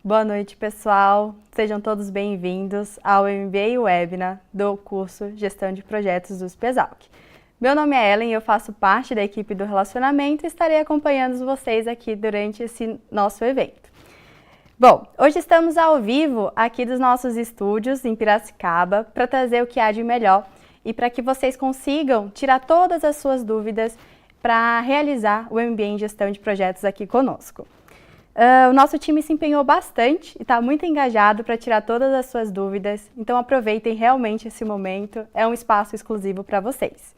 Boa noite, pessoal. Sejam todos bem-vindos ao MBA Webinar do curso Gestão de Projetos do SPESALC. Meu nome é Ellen e eu faço parte da equipe do relacionamento e estarei acompanhando vocês aqui durante esse nosso evento. Bom, hoje estamos ao vivo aqui dos nossos estúdios em Piracicaba para trazer o que há de melhor e para que vocês consigam tirar todas as suas dúvidas para realizar o MBA em Gestão de Projetos aqui conosco. O nosso time se empenhou bastante e está muito engajado para tirar todas as suas dúvidas, então aproveitem realmente esse momento, é um espaço exclusivo para vocês.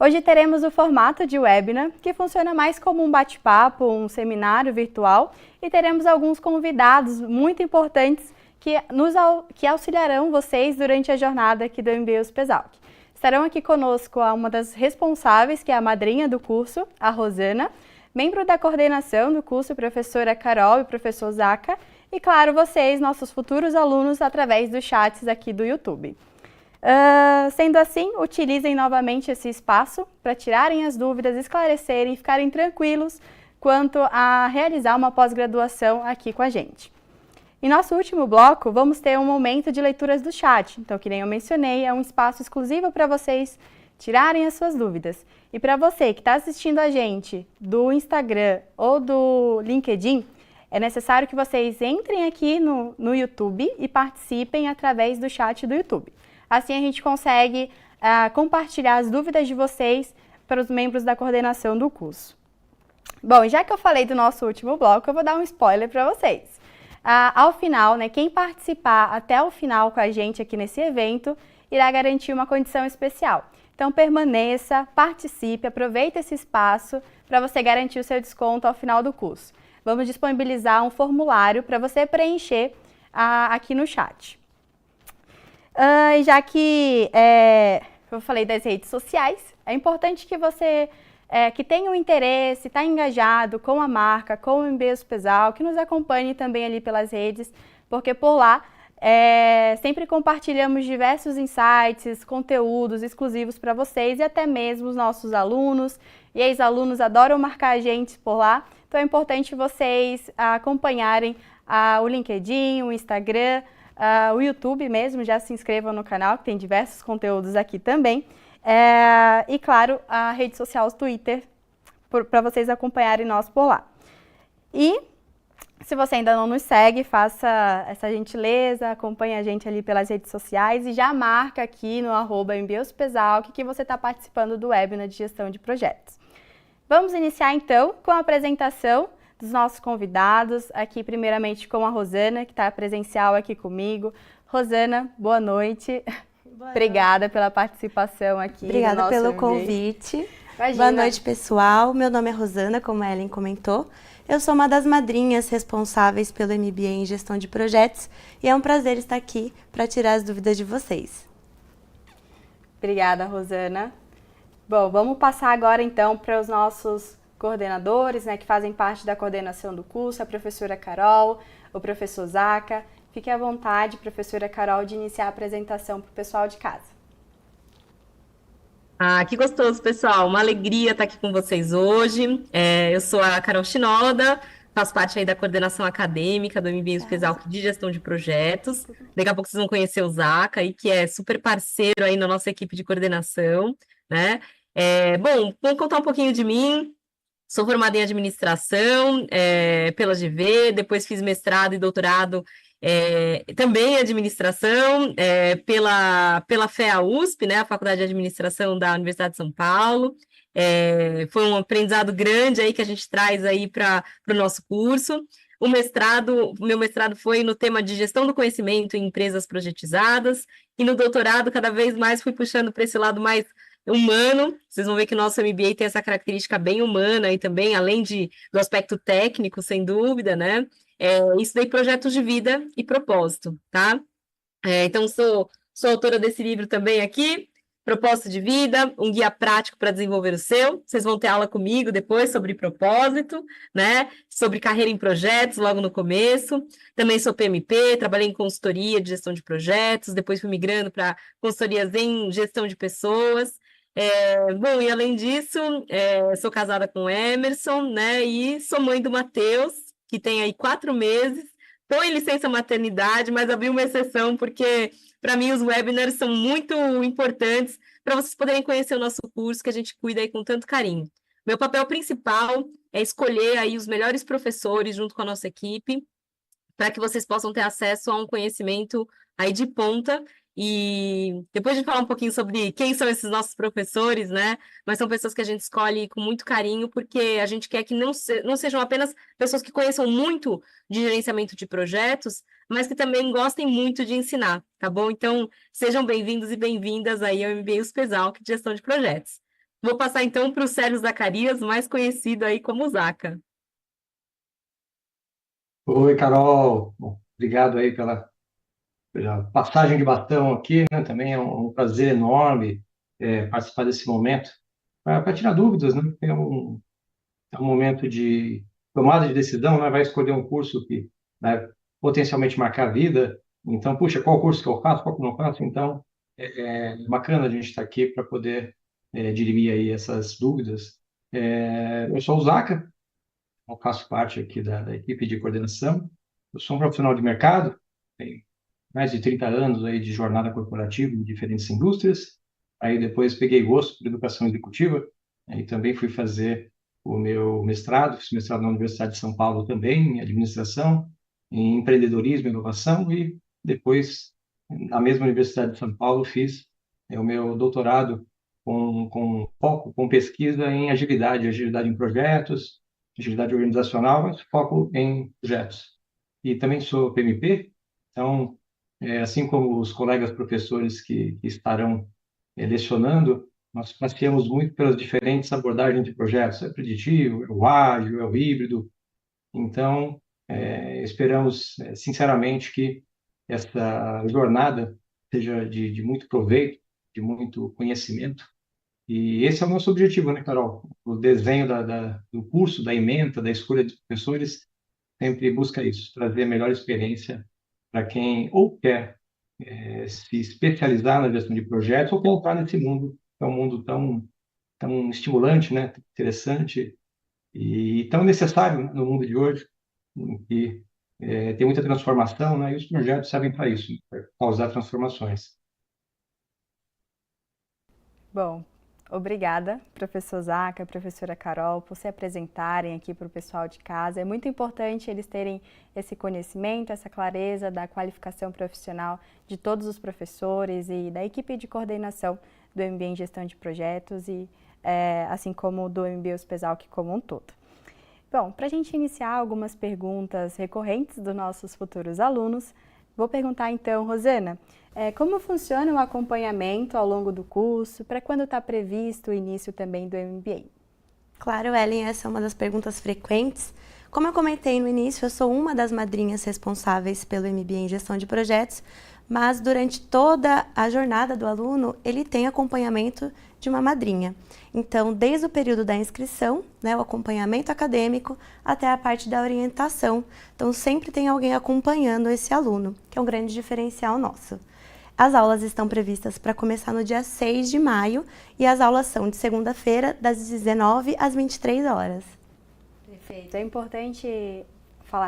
Hoje teremos o formato de webinar, que funciona mais como um bate-papo, um seminário virtual, e teremos alguns convidados muito importantes que auxiliarão vocês durante a jornada aqui do MBA SPESALC. Estarão aqui conosco uma das responsáveis, que é a madrinha do curso, a Rosana, membro da coordenação do curso, professora Carol e professor Zaca, e claro, vocês, nossos futuros alunos, através dos chats aqui do YouTube. Sendo assim, utilizem novamente esse espaço para tirarem as dúvidas, esclarecerem e ficarem tranquilos quanto a realizar uma pós-graduação aqui com a gente. Em nosso último bloco, vamos ter um momento de leituras do chat, então, que nem eu mencionei, é um espaço exclusivo para vocês tirarem as suas dúvidas. E para você que está assistindo a gente do Instagram ou do LinkedIn, é necessário que vocês entrem aqui no YouTube e participem através do chat do YouTube. Assim a gente consegue compartilhar as dúvidas de vocês para os membros da coordenação do curso. Bom, e já que eu falei do nosso último bloco, eu vou dar um spoiler para vocês. Ao final, quem participar até o final com a gente aqui nesse evento, irá garantir uma condição especial. Então permaneça, participe, aproveite esse espaço para você garantir o seu desconto ao final do curso. Vamos disponibilizar um formulário para você preencher aqui no chat. E já que eu falei das redes sociais, é importante que você que tenha um interesse, está engajado com a marca, com o MBA SPESALC, que nos acompanhe também ali pelas redes, porque por lá sempre compartilhamos diversos insights, conteúdos exclusivos para vocês e até mesmo os nossos alunos e ex-alunos adoram marcar a gente por lá. Então é importante vocês acompanharem o LinkedIn, o Instagram, o YouTube mesmo, já se inscrevam no canal, que tem diversos conteúdos aqui também. E claro, a rede social, o Twitter, para vocês acompanharem nós por lá. E se você ainda não nos segue, faça essa gentileza, acompanhe a gente ali pelas redes sociais e já marca aqui no @MBASPESALC que você está participando do webinar de gestão de projetos. Vamos iniciar então com a apresentação dos nossos convidados, aqui primeiramente com a Rosana, que está presencial aqui comigo. Rosana, boa noite. Obrigada pela participação aqui. Obrigada pelo convite. Boa noite, pessoal. Meu nome é Rosana, como a Ellen comentou. Eu sou uma das madrinhas responsáveis pelo MBA em Gestão de Projetos e é um prazer estar aqui para tirar as dúvidas de vocês. Obrigada, Rosana. Bom, vamos passar agora então para os nossos coordenadores, que fazem parte da coordenação do curso, a professora Carol, o professor Zaca. Fique à vontade, professora Carol, de iniciar a apresentação para o pessoal de casa. Que gostoso, pessoal. Uma alegria estar aqui com vocês hoje. Eu sou a Carol Shinoda, faço parte aí da coordenação acadêmica do MBA SPESALC de Gestão de Projetos. Daqui a pouco vocês vão conhecer o Zaca, aí, que é super parceiro aí na nossa equipe de coordenação, né? Bom, vamos contar um pouquinho de mim. Sou formada em administração pela GV, depois fiz mestrado e doutorado também em administração pela FEA-USP, né, a Faculdade de Administração da Universidade de São Paulo. Foi um aprendizado grande aí que a gente traz aí para o nosso curso. O meu mestrado foi no tema de gestão do conhecimento em empresas projetizadas, e no doutorado cada vez mais fui puxando para esse lado mais humano. Vocês vão ver que o nosso MBA tem essa característica bem humana e também, além do aspecto técnico, sem dúvida, né? Isso daí, projetos de vida e propósito, tá? Então, sou autora desse livro também aqui, Propósito de Vida, um guia prático para desenvolver o seu. Vocês vão ter aula comigo depois sobre propósito, né? Sobre carreira em projetos, logo no começo. Também sou PMP, trabalhei em consultoria de gestão de projetos, depois fui migrando para consultorias em gestão de pessoas. Bom, e além disso, sou casada com o Emerson, né? E sou mãe do Matheus, que tem aí 4 meses, estou em licença maternidade, mas abri uma exceção, porque para mim os webinars são muito importantes para vocês poderem conhecer o nosso curso, que a gente cuida aí com tanto carinho. Meu papel principal é escolher aí os melhores professores junto com a nossa equipe, para que vocês possam ter acesso a um conhecimento aí de ponta. E depois de falar um pouquinho sobre quem são esses nossos professores, né? Mas são pessoas que a gente escolhe com muito carinho, porque a gente quer que não sejam apenas pessoas que conheçam muito de gerenciamento de projetos, mas que também gostem muito de ensinar, tá bom? Então, sejam bem-vindos e bem-vindas aí ao MBA USPESALC de Gestão de Projetos. Vou passar então para o Sérgio Zacarias, mais conhecido aí como Zaca. Oi, Carol. Bom, obrigado aí pela passagem de bastão aqui, né? Também é um prazer enorme participar desse momento para tirar dúvidas, né? É um momento de tomada de decisão, né? Vai escolher um curso que vai potencialmente marcar a vida. Então, puxa, qual curso que eu faço, qual que eu não faço? Então, é bacana a gente estar aqui para poder dirimir aí essas dúvidas. Eu sou o Zaca, eu faço parte aqui da equipe de coordenação. Eu sou um profissional de mercado, tenho mais de 30 anos aí de jornada corporativa em diferentes indústrias. Aí depois peguei gosto por educação executiva, aí também fui fazer o meu mestrado, fiz mestrado na Universidade de São Paulo também, em administração, em empreendedorismo e inovação, e depois, na mesma Universidade de São Paulo, fiz o meu doutorado com foco, com pesquisa em agilidade em projetos, agilidade organizacional, mas foco em projetos. E também sou PMP, então, assim como os colegas professores que estarão lecionando, nós passeamos muito pelas diferentes abordagens de projetos, é preditivo, é o ágil, é o híbrido. Então, esperamos sinceramente que essa jornada seja de muito proveito, de muito conhecimento. E esse é o nosso objetivo, né, Carol? O desenho do curso, da ementa, da escolha dos professores, sempre busca isso, trazer a melhor experiência para quem ou quer se especializar na gestão de projetos ou quer entrar nesse mundo, que é um mundo tão estimulante, né, interessante e tão necessário no mundo de hoje, em que tem muita transformação, né, e os projetos servem para isso, para causar transformações. Bom, obrigada, professor Zaca, professora Carol, por se apresentarem aqui para o pessoal de casa. É muito importante eles terem esse conhecimento, essa clareza da qualificação profissional de todos os professores e da equipe de coordenação do MBA em Gestão de Projetos e assim como do MBA USPESALC como um todo. Bom, para a gente iniciar algumas perguntas recorrentes dos nossos futuros alunos, vou perguntar então, Rosana, como funciona o acompanhamento ao longo do curso? Para quando está previsto o início também do MBA? Claro, Ellen, essa é uma das perguntas frequentes. Como eu comentei no início, eu sou uma das madrinhas responsáveis pelo MBA em Gestão de Projetos, mas durante toda a jornada do aluno, ele tem acompanhamento de uma madrinha. Então, desde o período da inscrição, né, o acompanhamento acadêmico, até a parte da orientação. Então, sempre tem alguém acompanhando esse aluno, que é um grande diferencial nosso. As aulas estão previstas para começar no dia 6 de maio e as aulas são de segunda-feira, das 19 às 23 horas. Perfeito. É importante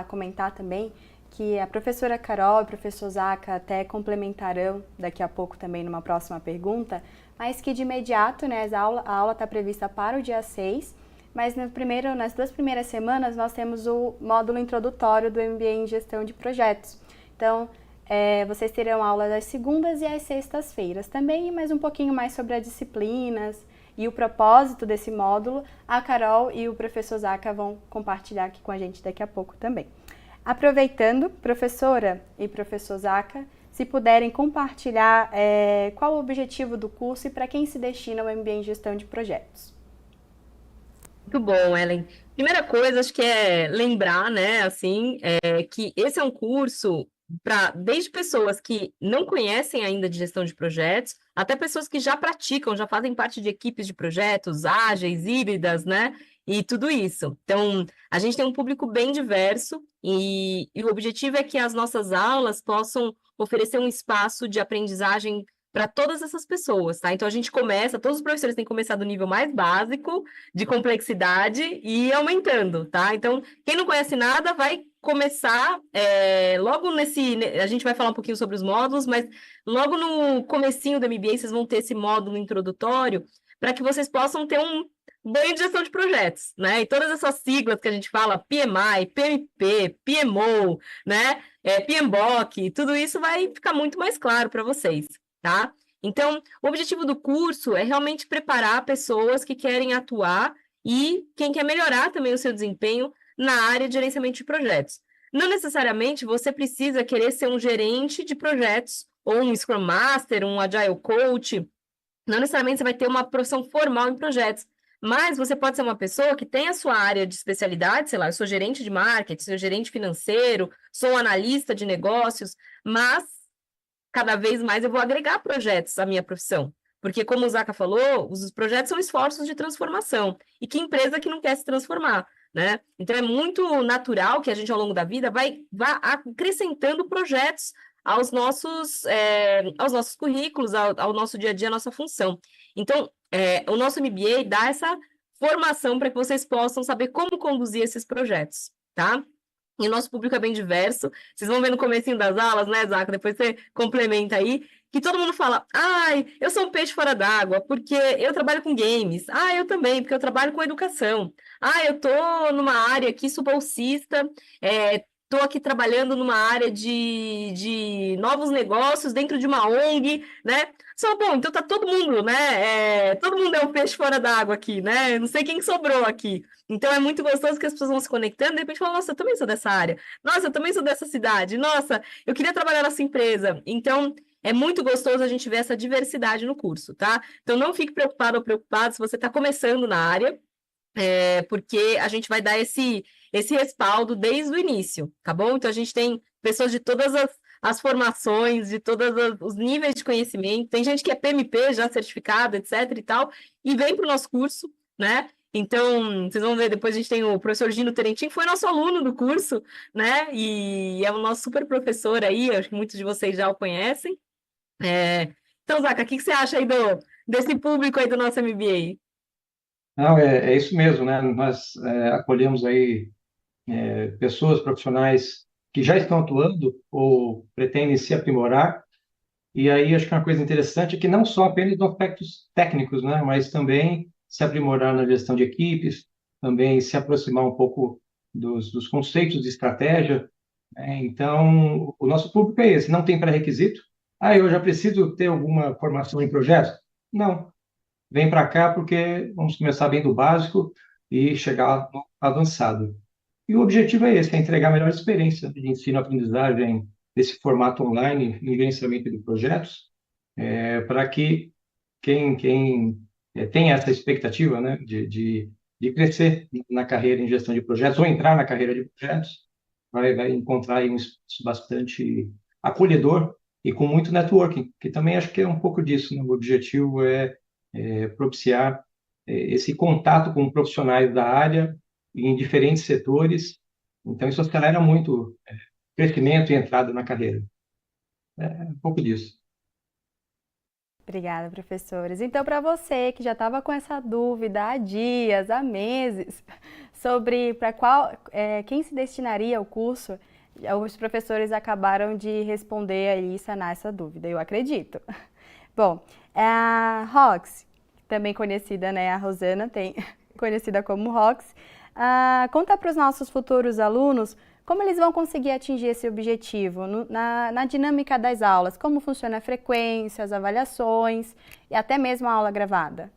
comentar também que a professora Carol e o professor Zaca até complementarão daqui a pouco também numa próxima pergunta, mas que de imediato, né, a aula está prevista para o dia 6, mas nas 2 primeiras semanas nós temos o módulo introdutório do MBA em Gestão de Projetos. Então, vocês terão aula das segundas e às sextas-feiras também, mas um pouquinho mais sobre as disciplinas e o propósito desse módulo, a Carol e o professor Zaca vão compartilhar aqui com a gente daqui a pouco também. Aproveitando, professora e professor Zaca, se puderem compartilhar qual o objetivo do curso e para quem se destina o MBA em Gestão de Projetos. Muito bom, Ellen. Primeira coisa, acho que é lembrar, né, assim, que esse é um curso para desde pessoas que não conhecem ainda de gestão de projetos, até pessoas que já praticam, já fazem parte de equipes de projetos ágeis, híbridas, né? E tudo isso. Então, a gente tem um público bem diverso e o objetivo é que as nossas aulas possam oferecer um espaço de aprendizagem para todas essas pessoas, tá? Então a gente começa, todos os professores têm que começar do nível mais básico de complexidade e ir aumentando, tá? Então, quem não conhece nada vai começar logo a gente vai falar um pouquinho sobre os módulos, mas logo no comecinho do MBA vocês vão ter esse módulo introdutório para que vocês possam ter um banho de gestão de projetos, né? E todas essas siglas que a gente fala, PMI, PMP, PMO, né? PMBOK, tudo isso vai ficar muito mais claro para vocês, tá? Então, o objetivo do curso é realmente preparar pessoas que querem atuar e quem quer melhorar também o seu desempenho na área de gerenciamento de projetos. Não necessariamente você precisa querer ser um gerente de projetos ou um Scrum Master, um Agile Coach. Não necessariamente você vai ter uma profissão formal em projetos, mas você pode ser uma pessoa que tem a sua área de especialidade, sei lá, eu sou gerente de marketing, sou gerente financeiro, sou analista de negócios, mas cada vez mais eu vou agregar projetos à minha profissão. Porque, como o Zaca falou, os projetos são esforços de transformação. E que empresa que não quer se transformar, né? Então, é muito natural que a gente, ao longo da vida, vá acrescentando projetos aos nossos currículos, ao nosso dia a dia, à nossa função. Então, o nosso MBA dá essa formação para que vocês possam saber como conduzir esses projetos, tá? E o nosso público é bem diverso. Vocês vão ver no comecinho das aulas, né, Zaca? Depois você complementa aí, que todo mundo fala, ai, eu sou um peixe fora d'água, porque eu trabalho com games. Ah, eu também, porque eu trabalho com educação. Ah, eu tô numa área aqui, sou bolsista, estou aqui trabalhando numa área de novos negócios dentro de uma ONG, né? Só, bom, então tá todo mundo, né? Todo mundo é um peixe fora d'água aqui, né? Não sei quem sobrou aqui. Então, é muito gostoso que as pessoas vão se conectando e de repente falam, nossa, eu também sou dessa área. Nossa, eu também sou dessa cidade. Nossa, eu queria trabalhar nessa empresa. Então, é muito gostoso a gente ver essa diversidade no curso, tá? Então, não fique preocupado ou preocupado se você está começando na área, porque a gente vai dar esse respaldo desde o início, tá bom? Então, a gente tem pessoas de todas as formações, de todos os níveis de conhecimento. Tem gente que é PMP já certificado, etc e tal, e vem para o nosso curso, né? Então, vocês vão ver, depois a gente tem o professor Gino Terentin, foi nosso aluno do curso, né? E é o nosso super professor aí, acho que muitos de vocês já o conhecem. Então, Zaca, o que você acha aí desse público aí do nosso MBA? Não, é isso mesmo, né? Nós acolhemos aí pessoas profissionais que já estão atuando ou pretendem se aprimorar. E aí acho que uma coisa interessante é que não só apenas nos aspectos técnicos, né? Mas também se aprimorar na gestão de equipes, também se aproximar um pouco dos conceitos de estratégia, né? Então, o nosso público é esse, não tem pré-requisito. Ah, eu já preciso ter alguma formação em projetos? Não. Vem para cá porque vamos começar bem do básico e chegar no avançado. E o objetivo é esse, é entregar a melhor experiência de ensino-aprendizagem desse formato online em gerenciamento de projetos, para que quem tem essa expectativa, né, de crescer na carreira em gestão de projetos ou entrar na carreira de projetos, vai encontrar aí um espaço bastante acolhedor e com muito networking, que também acho que é um pouco disso, né? O objetivo é propiciar esse contato com profissionais da área em diferentes setores. Então, isso acelera muito crescimento e entrada na carreira. É um pouco disso. Obrigada, professores. Então, para você que já estava com essa dúvida há dias, há meses, sobre quem se destinaria ao curso, os professores acabaram de responder aí e sanar essa dúvida, eu acredito. Bom, a Rox, também conhecida, né, a Rosana, conhecida como Rox, conta para os nossos futuros alunos como eles vão conseguir atingir esse objetivo na dinâmica das aulas, como funciona a frequência, as avaliações e até mesmo a aula gravada.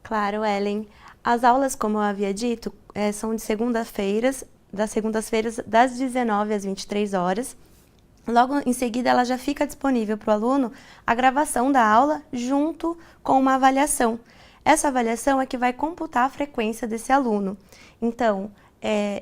Claro, Ellen. As aulas, como eu havia dito, são das segundas-feiras, das 19 às 23 horas. Logo em seguida, ela já fica disponível para o aluno a gravação da aula junto com uma avaliação. Essa avaliação é que vai computar a frequência desse aluno. Então,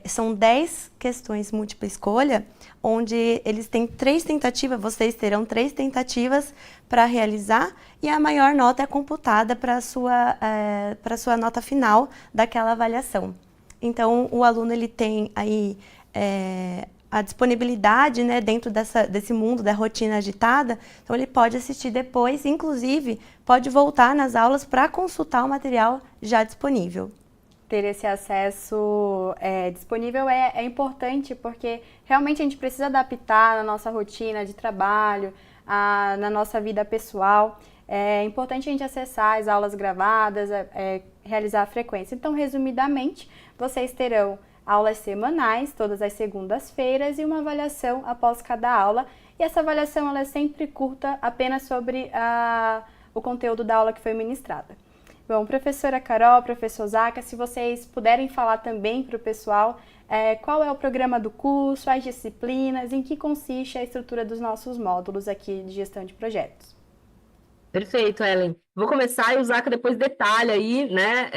são 10 questões múltipla escolha, onde eles têm 3 tentativas, vocês terão 3 tentativas para realizar e a maior nota é computada para a sua nota final daquela avaliação. Então, o aluno ele tem aí a disponibilidade, né, dentro desse mundo da rotina agitada, então ele pode assistir depois, inclusive pode voltar nas aulas para consultar o material já disponível. Ter esse acesso disponível é importante, porque realmente a gente precisa adaptar na nossa rotina de trabalho, na nossa vida pessoal. É importante a gente acessar as aulas gravadas, realizar a frequência. Então, resumidamente, vocês terão aulas semanais, todas as segundas-feiras, e uma avaliação após cada aula. E essa avaliação ela é sempre curta, apenas sobre o conteúdo da aula que foi ministrada. Bom, professora Carol, professor Zaca, se vocês puderem falar também para o pessoal qual é o programa do curso, as disciplinas, em que consiste a estrutura dos nossos módulos aqui de gestão de projetos. Perfeito, Ellen. Vou começar e o Zaca depois detalha aí, né,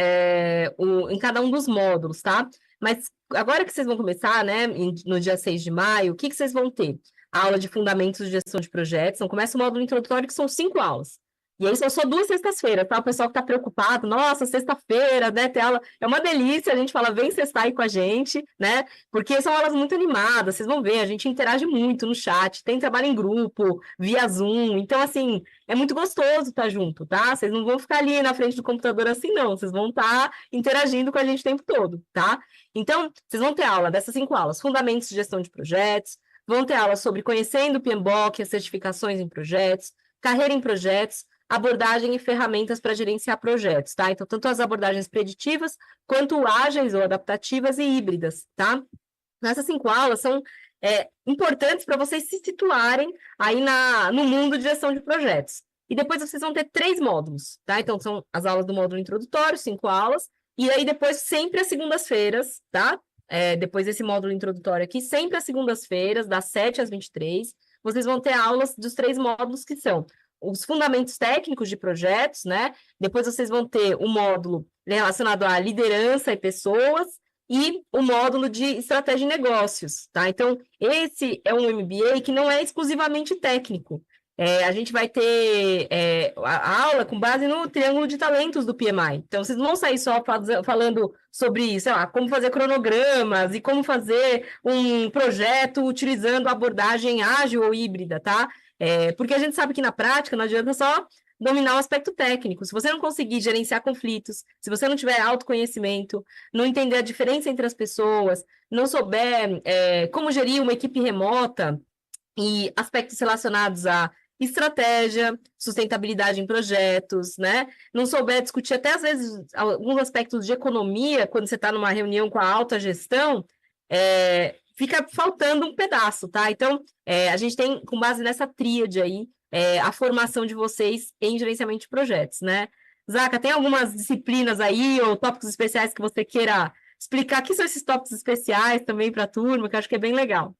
em cada um dos módulos, tá? Mas agora que vocês vão começar, né, no dia 6 de maio, o que vocês vão ter? A aula de Fundamentos de Gestão de Projetos, então começa o módulo introdutório, que são 5 aulas. E aí são só 2 sextas-feiras, tá? O pessoal que tá preocupado, nossa, sexta-feira, né, ter aula, é uma delícia, a gente fala, vem sextar aí com a gente, né, porque são aulas muito animadas, vocês vão ver, a gente interage muito no chat, tem trabalho em grupo, via Zoom, então, assim, é muito gostoso estar junto, tá? Vocês não vão ficar ali na frente do computador assim, não, vocês vão estar interagindo com a gente o tempo todo, tá? Então, vocês vão ter aula dessas 5 aulas, Fundamentos de Gestão de Projetos, vão ter aula sobre Conhecendo o PMBOK, as certificações em projetos, Carreira em projetos, abordagem e ferramentas para gerenciar projetos, tá? Então, tanto as abordagens preditivas, quanto ágeis ou adaptativas e híbridas, tá? Essas 5 aulas são importantes para vocês se situarem aí no mundo de gestão de projetos. E depois vocês vão ter 3 módulos, tá? Então, são as aulas do módulo introdutório, 5 aulas, e aí depois sempre às segundas-feiras, tá? Depois desse módulo introdutório aqui, sempre às segundas-feiras, das 7 às 23, vocês vão ter aulas dos 3 módulos que são os fundamentos técnicos de projetos, né? Depois vocês vão ter o módulo relacionado à liderança e pessoas e o módulo de estratégia de negócios, tá? Então, esse é um MBA que não é exclusivamente técnico. A gente vai ter a aula com base no triângulo de talentos do PMI. Então, vocês não vão sair só falando sobre, sei lá, como fazer cronogramas e como fazer um projeto utilizando a abordagem ágil ou híbrida, tá? Porque a gente sabe que na prática não adianta só dominar o aspecto técnico. Se você não conseguir gerenciar conflitos, se você não tiver autoconhecimento, não entender a diferença entre as pessoas, não souber como gerir uma equipe remota e aspectos relacionados a estratégia, sustentabilidade em projetos, né? Não souber discutir até, às vezes, alguns aspectos de economia, quando você está numa reunião com a alta gestão, fica faltando um pedaço, tá? Então, a gente tem, com base nessa tríade aí, a formação de vocês em gerenciamento de projetos, né? Zaca, tem algumas disciplinas aí ou tópicos especiais que você queira explicar? O que são esses tópicos especiais também para a turma, que eu acho que é bem legal.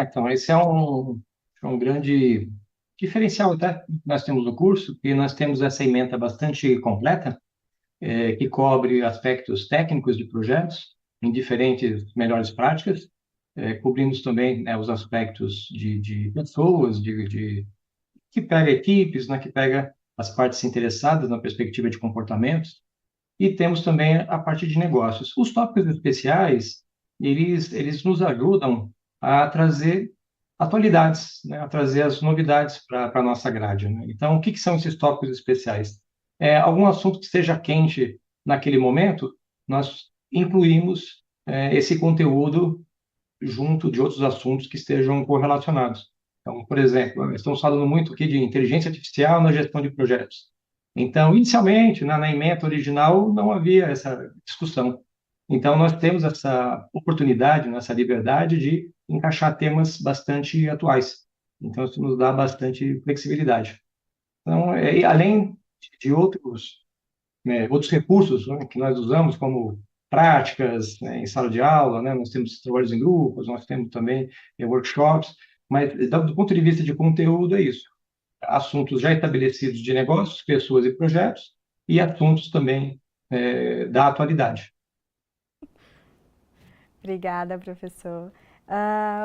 Então, esse é um grande diferencial até que nós temos no curso, que nós temos essa ementa bastante completa, que cobre aspectos técnicos de projetos, em diferentes melhores práticas, cobrimos também, né, os aspectos de pessoas, que pega equipes, né, que pega as partes interessadas na perspectiva de comportamentos, e temos também a parte de negócios. Os tópicos especiais, eles nos ajudam a trazer atualidades, né, a trazer as novidades para a nossa grade, né? Então, o que são esses tópicos especiais? Algum assunto que esteja quente naquele momento, nós incluímos esse conteúdo junto de outros assuntos que estejam correlacionados. Então, por exemplo, estamos falando muito aqui de inteligência artificial na gestão de projetos. Então, inicialmente, na ementa original, não havia essa discussão. Então, nós temos essa oportunidade, essa liberdade de encaixar temas bastante atuais. Então, isso nos dá bastante flexibilidade. Então, além de outros recursos, né, que nós usamos, como práticas, né, em sala de aula, né, nós temos trabalhos em grupos, nós temos também workshops, mas do ponto de vista de conteúdo é isso. Assuntos já estabelecidos de negócios, pessoas e projetos, e assuntos também da atualidade. Obrigada, professor.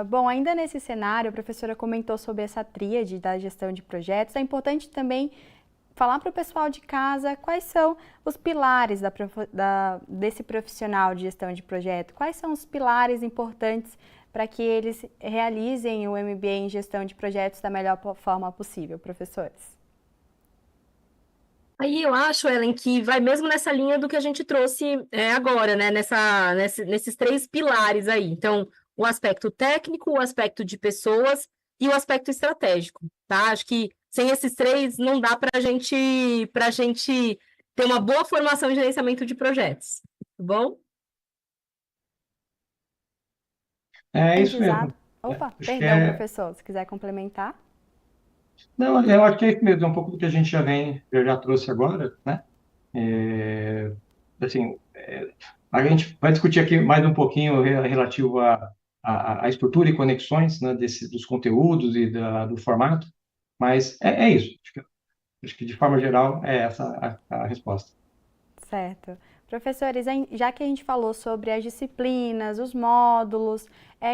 Bom, ainda nesse cenário, a professora comentou sobre essa tríade da gestão de projetos. É importante também falar para o pessoal de casa quais são os pilares desse profissional de gestão de projeto, quais são os pilares importantes para que eles realizem o MBA em gestão de projetos da melhor forma possível, professores. Aí eu acho, Ellen, que vai mesmo nessa linha do que a gente trouxe agora, né? Nesses três pilares aí. Então, o aspecto técnico, o aspecto de pessoas e o aspecto estratégico, tá? Acho que sem esses três não dá para a gente ter uma boa formação em gerenciamento de projetos, tá bom? É isso mesmo. Opa, Acho que perdão, professor, se quiser complementar. não, eu acho que é isso mesmo, é um pouco do que a gente já trouxe agora, né? É, assim, a gente vai discutir aqui mais um pouquinho relativo à estrutura e conexões, né, dos conteúdos e do formato, mas é isso. Acho que, de forma geral, é essa a resposta. Certo. Professores, já que a gente falou sobre as disciplinas, os módulos,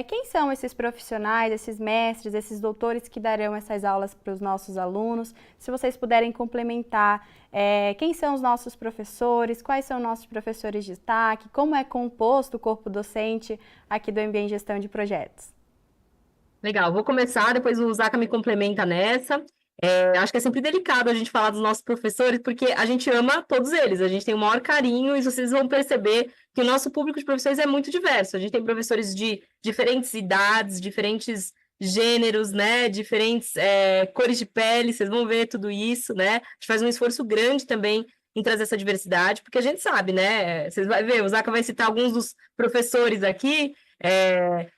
quem são esses profissionais, esses mestres, esses doutores que darão essas aulas para os nossos alunos? Se vocês puderem complementar, quem são os nossos professores, quais são nossos professores de destaque, como é composto o corpo docente aqui do MBA em Gestão de Projetos? Legal, vou começar, depois o Zaca me complementa nessa. Acho que é sempre delicado a gente falar dos nossos professores, porque a gente ama todos eles, a gente tem o maior carinho, e vocês vão perceber que o nosso público de professores é muito diverso. A gente tem professores de diferentes idades, diferentes gêneros, né? Diferentes cores de pele, vocês vão ver tudo isso, né? A gente faz um esforço grande também em trazer essa diversidade, porque a gente sabe, né? Vocês vão ver, o Zaca vai citar alguns dos professores aqui.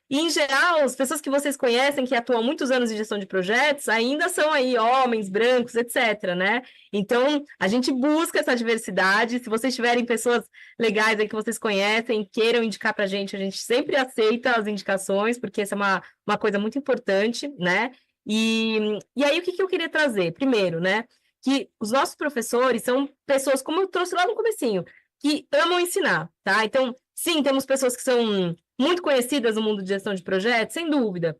E, em geral, as pessoas que vocês conhecem, que atuam muitos anos em gestão de projetos, ainda são aí homens, brancos, etc., né? Então, a gente busca essa diversidade. Se vocês tiverem pessoas legais aí que vocês conhecem, queiram indicar para a gente sempre aceita as indicações, porque essa é uma coisa muito importante, né? E aí, o que eu queria trazer? Primeiro, né? Que os nossos professores são pessoas, como eu trouxe lá no comecinho, que amam ensinar, tá? Então, sim, temos pessoas que são muito conhecidas no mundo de gestão de projetos, sem dúvida.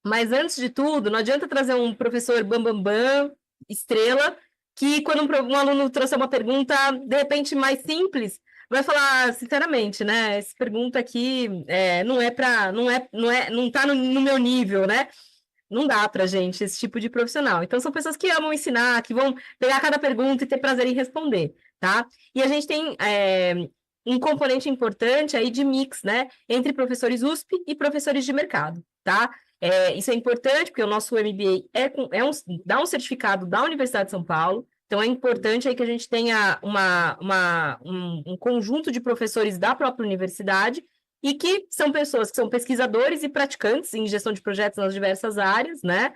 Mas, antes de tudo, não adianta trazer um professor bam, estrela, que quando um aluno trouxer uma pergunta, de repente, mais simples, vai falar, sinceramente, né? Essa pergunta aqui não está no meu nível, né? Não dá pra gente esse tipo de profissional. Então, são pessoas que amam ensinar, que vão pegar cada pergunta e ter prazer em responder, tá? E a gente tem um componente importante aí de mix, né? Entre professores USP e professores de mercado, tá? Isso é importante, porque o nosso MBA dá um certificado da Universidade de São Paulo, então é importante aí que a gente tenha um conjunto de professores da própria universidade e que são pessoas que são pesquisadores e praticantes em gestão de projetos nas diversas áreas, né?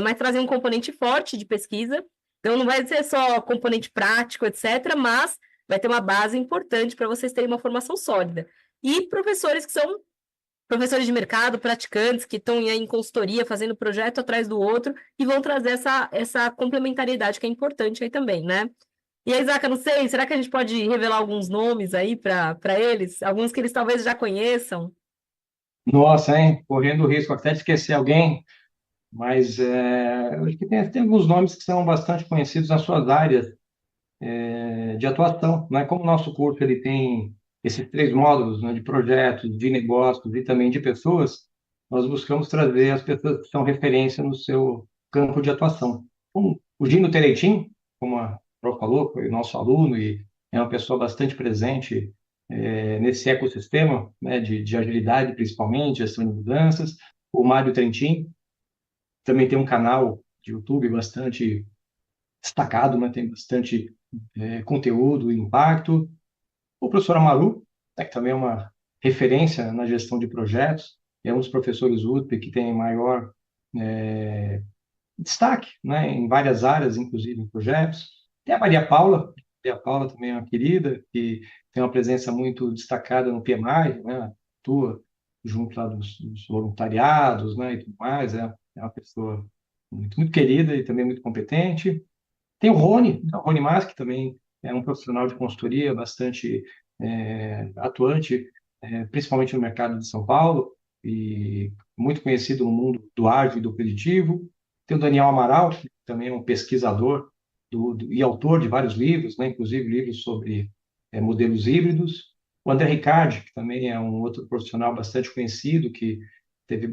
Mas trazem um componente forte de pesquisa. Então, não vai ser só componente prático, etc., mas vai ter uma base importante para vocês terem uma formação sólida. E professores que são professores de mercado, praticantes, que estão em consultoria, fazendo projeto atrás do outro, e vão trazer essa complementariedade que é importante aí também, né? E aí, Zaca, não sei, será que a gente pode revelar alguns nomes aí para eles? Alguns que eles talvez já conheçam? Nossa, hein? Correndo o risco até de esquecer alguém, mas eu acho que tem alguns nomes que são bastante conhecidos nas suas áreas de atuação, né? Como o nosso curso ele tem esses três módulos, né, de projetos, de negócios e também de pessoas, nós buscamos trazer as pessoas que são referência no seu campo de atuação. Como o Gino Tereitin, como a Pro falou, foi nosso aluno e é uma pessoa bastante presente nesse ecossistema, né, de agilidade, principalmente, gestão de mudanças. O Mário Trentin também tem um canal de YouTube bastante destacado, né, tem bastante conteúdo e impacto. O professor Amaru, né, que também é uma referência na gestão de projetos, é um dos professores USP que tem maior destaque, né, em várias áreas, inclusive em projetos. Tem a Paula também é uma querida, que tem uma presença muito destacada no PMI, né, atua junto lá dos voluntariados, né, e tudo mais, é uma pessoa muito querida e também muito competente. Tem o Rony, né, o Rony Mas, que também é um profissional de consultoria bastante atuante, principalmente no mercado de São Paulo, e muito conhecido no mundo do ágil e do preditivo. Tem o Daniel Amaral, que também é um pesquisador e autor de vários livros, né, inclusive livros sobre modelos híbridos. O André Riccardi, que também é um outro profissional bastante conhecido, que teve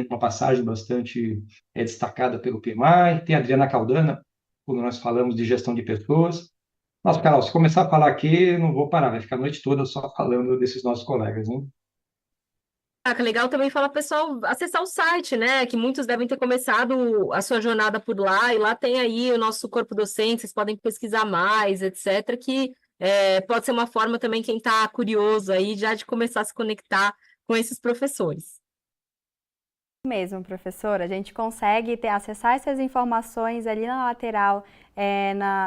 uma passagem bastante destacada pelo PMI. Tem a Adriana Caldana, quando nós falamos de gestão de pessoas. Nossa, Carol, se começar a falar aqui, eu não vou parar, vai ficar a noite toda só falando desses nossos colegas, né? Ah, que legal também falar para o pessoal acessar o site, né? Que muitos devem ter começado a sua jornada por lá, e lá tem aí o nosso corpo docente, vocês podem pesquisar mais, etc. Que pode ser uma forma também, quem está curioso aí, já de começar a se conectar com esses professores. Mesmo, professora, a gente consegue acessar essas informações ali na lateral,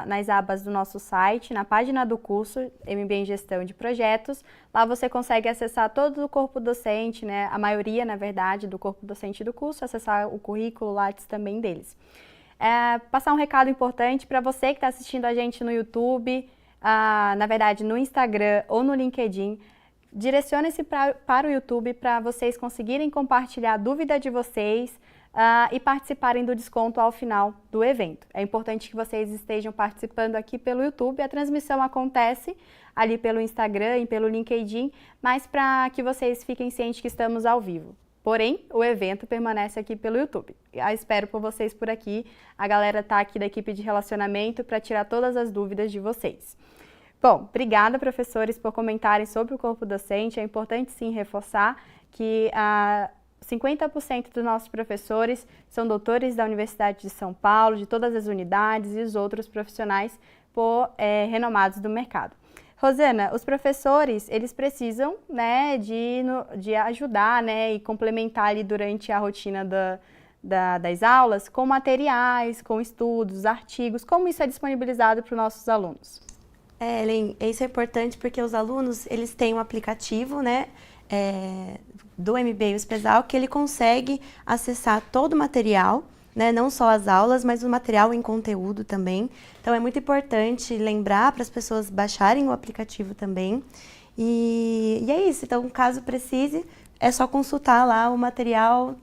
nas abas do nosso site, na página do curso MBA em Gestão de Projetos. Lá você consegue acessar todo o corpo docente, né, a maioria, na verdade, do corpo docente do curso, acessar o currículo Lattes também deles. Passar um recado importante para você que está assistindo a gente no YouTube, na verdade no Instagram ou no LinkedIn. Direcione-se para o YouTube para vocês conseguirem compartilhar a dúvida de vocês e participarem do desconto ao final do evento. É importante que vocês estejam participando aqui pelo YouTube. A transmissão acontece ali pelo Instagram e pelo LinkedIn, mas para que vocês fiquem cientes que estamos ao vivo. Porém, o evento permanece aqui pelo YouTube. Eu espero por vocês por aqui. A galera está aqui da equipe de relacionamento para tirar todas as dúvidas de vocês. Bom, obrigada, professores, por comentarem sobre o corpo docente. É importante, sim, reforçar que 50% dos nossos professores são doutores da Universidade de São Paulo, de todas as unidades e os outros profissionais renomados do mercado. Rosana, os professores, eles precisam, né, de ajudar, né, e complementar ali durante a rotina das aulas com materiais, com estudos, artigos. Como isso é disponibilizado para os nossos alunos? Ellen, isso é importante porque os alunos, eles têm um aplicativo, né, do MBA USPESAL, que ele consegue acessar todo o material, né, não só as aulas, mas o material em conteúdo também. Então, é muito importante lembrar para as pessoas baixarem o aplicativo também. E é isso. Então, caso precise, é só consultar lá o material,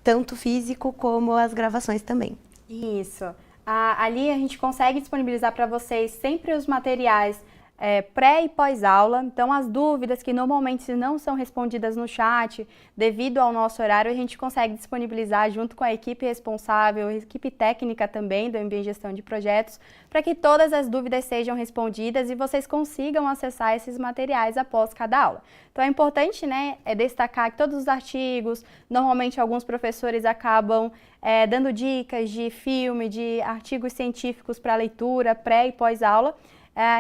tanto físico como as gravações também. Isso. Ali a gente consegue disponibilizar para vocês sempre os materiais pré e pós-aula. Então, as dúvidas que normalmente não são respondidas no chat, devido ao nosso horário, a gente consegue disponibilizar junto com a equipe responsável, a equipe técnica também do MBA em Gestão de Projetos, para que todas as dúvidas sejam respondidas e vocês consigam acessar esses materiais após cada aula. Então, é importante, né, destacar que todos os artigos, normalmente alguns professores acabam dando dicas de filme, de artigos científicos para leitura pré e pós-aula.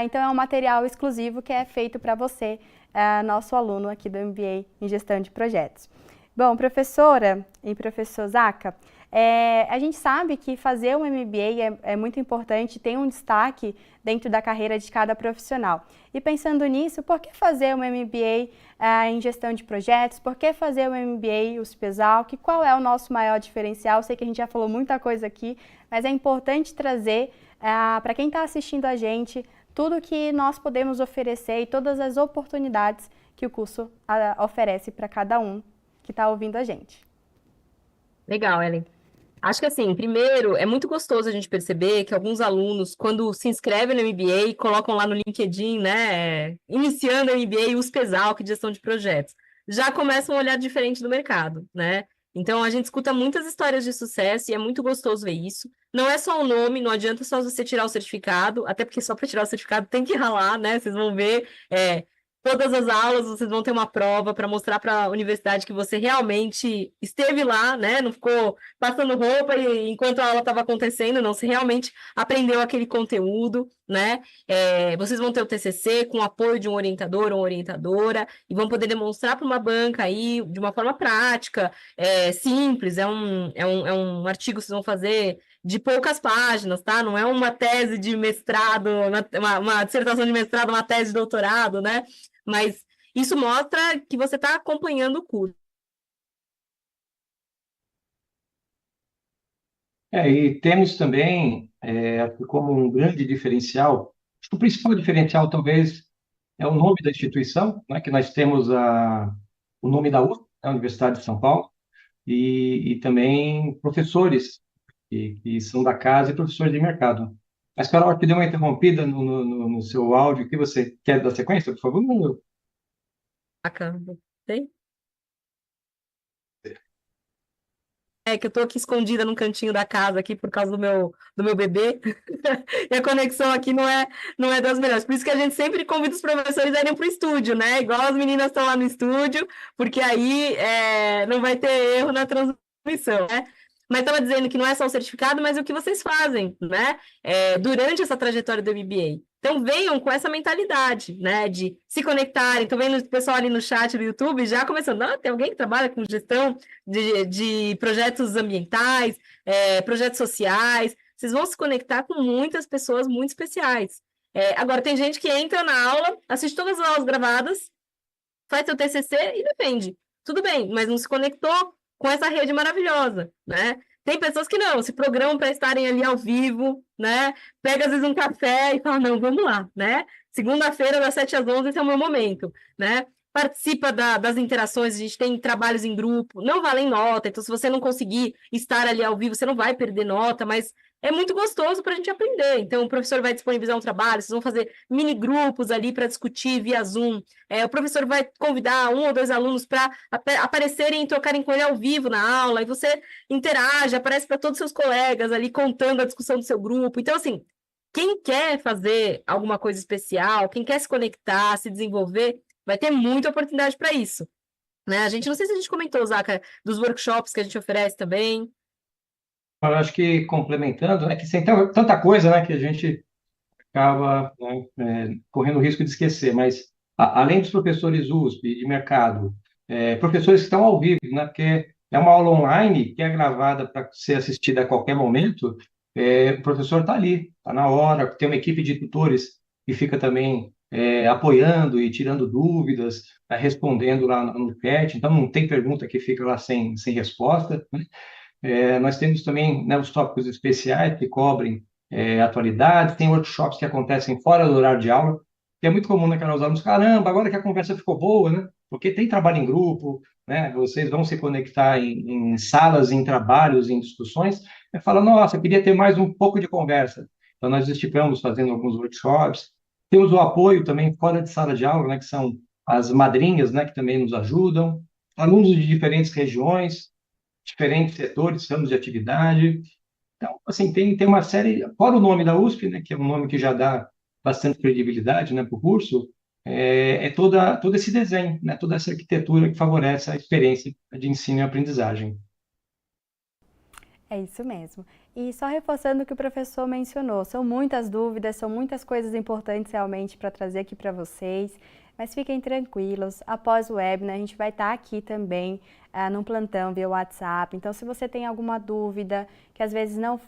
Então, é um material exclusivo que é feito para você, nosso aluno aqui do MBA em Gestão de Projetos. Bom, professora e professor Zaca, a gente sabe que fazer um MBA é muito importante, tem um destaque dentro da carreira de cada profissional. E pensando nisso, por que fazer um MBA em Gestão de Projetos? Por que fazer um MBA USPESAL? Qual é o nosso maior diferencial? Sei que a gente já falou muita coisa aqui, mas é importante trazer para quem está assistindo a gente tudo que nós podemos oferecer e todas as oportunidades que o curso oferece para cada um que está ouvindo a gente. Legal, Ellen. Acho que assim, primeiro, é muito gostoso a gente perceber que alguns alunos, quando se inscrevem no MBA, colocam lá no LinkedIn, né, iniciando o MBA USPESAL, que é gestão de projetos, já começam a olhar diferente do mercado, né? Então, a gente escuta muitas histórias de sucesso e é muito gostoso ver isso. Não é só o nome, não adianta só você tirar o certificado, até porque só para tirar o certificado tem que ralar, né? Vocês vão ver, todas as aulas vocês vão ter uma prova para mostrar para a universidade que você realmente esteve lá, né? Não ficou passando roupa enquanto a aula estava acontecendo, não, você realmente aprendeu aquele conteúdo, né? Vocês vão ter o TCC com o apoio de um orientador ou orientadora e vão poder demonstrar para uma banca aí de uma forma prática, simples, é um artigo que vocês vão fazer de poucas páginas, tá? Não é uma tese de mestrado, uma dissertação de mestrado, uma tese de doutorado, né? Mas isso mostra que você está acompanhando o curso. E temos também, como um grande diferencial, acho que o principal diferencial talvez é o nome da instituição, né, que nós temos o nome da USP, a Universidade de São Paulo, e também professores que são da casa e professores de mercado. Mas, Carol, que deu uma interrompida no seu áudio, que você quer dar sequência, por favor? Não. Bacana. Tem? É que eu tô aqui escondida num cantinho da casa aqui por causa do meu bebê. E a conexão aqui não é das melhores. Por isso que a gente sempre convida os professores a irem para o estúdio, né? Igual as meninas estão lá no estúdio, porque aí não vai ter erro na transmissão, né? Mas estava dizendo que não é só o certificado, mas o que vocês fazem, né? Durante essa trajetória do MBA. Então, venham com essa mentalidade, né? De se conectarem. Estou vendo o pessoal ali no chat do YouTube já começando. Ah, tem alguém que trabalha com gestão de projetos ambientais, projetos sociais. Vocês vão se conectar com muitas pessoas muito especiais. Agora, tem gente que entra na aula, assiste todas as aulas gravadas, faz seu TCC e depende. Tudo bem, mas não se conectou com essa rede maravilhosa, né? Tem pessoas que não, se programam para estarem ali ao vivo, né? Pega às vezes um café e fala, não, vamos lá, né? Segunda-feira, das 7 às 11, esse é o meu momento, né? Participa das interações, a gente tem trabalhos em grupo, não valem nota, então se você não conseguir estar ali ao vivo, você não vai perder nota, mas é muito gostoso para a gente aprender. Então, o professor vai disponibilizar um trabalho, vocês vão fazer mini grupos ali para discutir via Zoom. O professor vai convidar 1 ou 2 alunos para aparecerem e trocarem com ele ao vivo na aula, e você interage, aparece para todos os seus colegas ali contando a discussão do seu grupo. Então, assim, quem quer fazer alguma coisa especial, quem quer se conectar, se desenvolver, vai ter muita oportunidade para isso. Né? A gente, não sei se a gente comentou, Zaca, dos workshops que a gente oferece também. Eu acho que complementando, é que tem tanta coisa, né, que a gente acaba, né, correndo o risco de esquecer, mas além dos professores USP de mercado, professores que estão ao vivo, né, porque é uma aula online que é gravada para ser assistida a qualquer momento, o professor está ali, está na hora, tem uma equipe de tutores que fica também apoiando e tirando dúvidas, respondendo lá no chat, então não tem pergunta que fica lá sem resposta, né? Nós temos também, né, os tópicos especiais que cobrem atualidades, tem workshops que acontecem fora do horário de aula, que é muito comum, né, os alunos, caramba, agora que a conversa ficou boa, né? Porque tem trabalho em grupo, né? Vocês vão se conectar em salas, em trabalhos, em discussões, fala, nossa, eu queria ter mais um pouco de conversa. Então, nós estivemos fazendo alguns workshops, temos o apoio também fora de sala de aula, né, que são as madrinhas, né, que também nos ajudam, alunos de diferentes regiões, diferentes setores, ramos de atividade. Então, assim, tem uma série, fora o nome da USP, né, que é um nome que já dá bastante credibilidade, né, para o curso, todo esse desenho, né, toda essa arquitetura que favorece a experiência de ensino e aprendizagem. É isso mesmo. E só reforçando o que o professor mencionou, são muitas dúvidas, são muitas coisas importantes realmente para trazer aqui para vocês, mas fiquem tranquilos, após o webinar a gente vai estar aqui também num plantão via WhatsApp, então se você tem alguma dúvida que às vezes não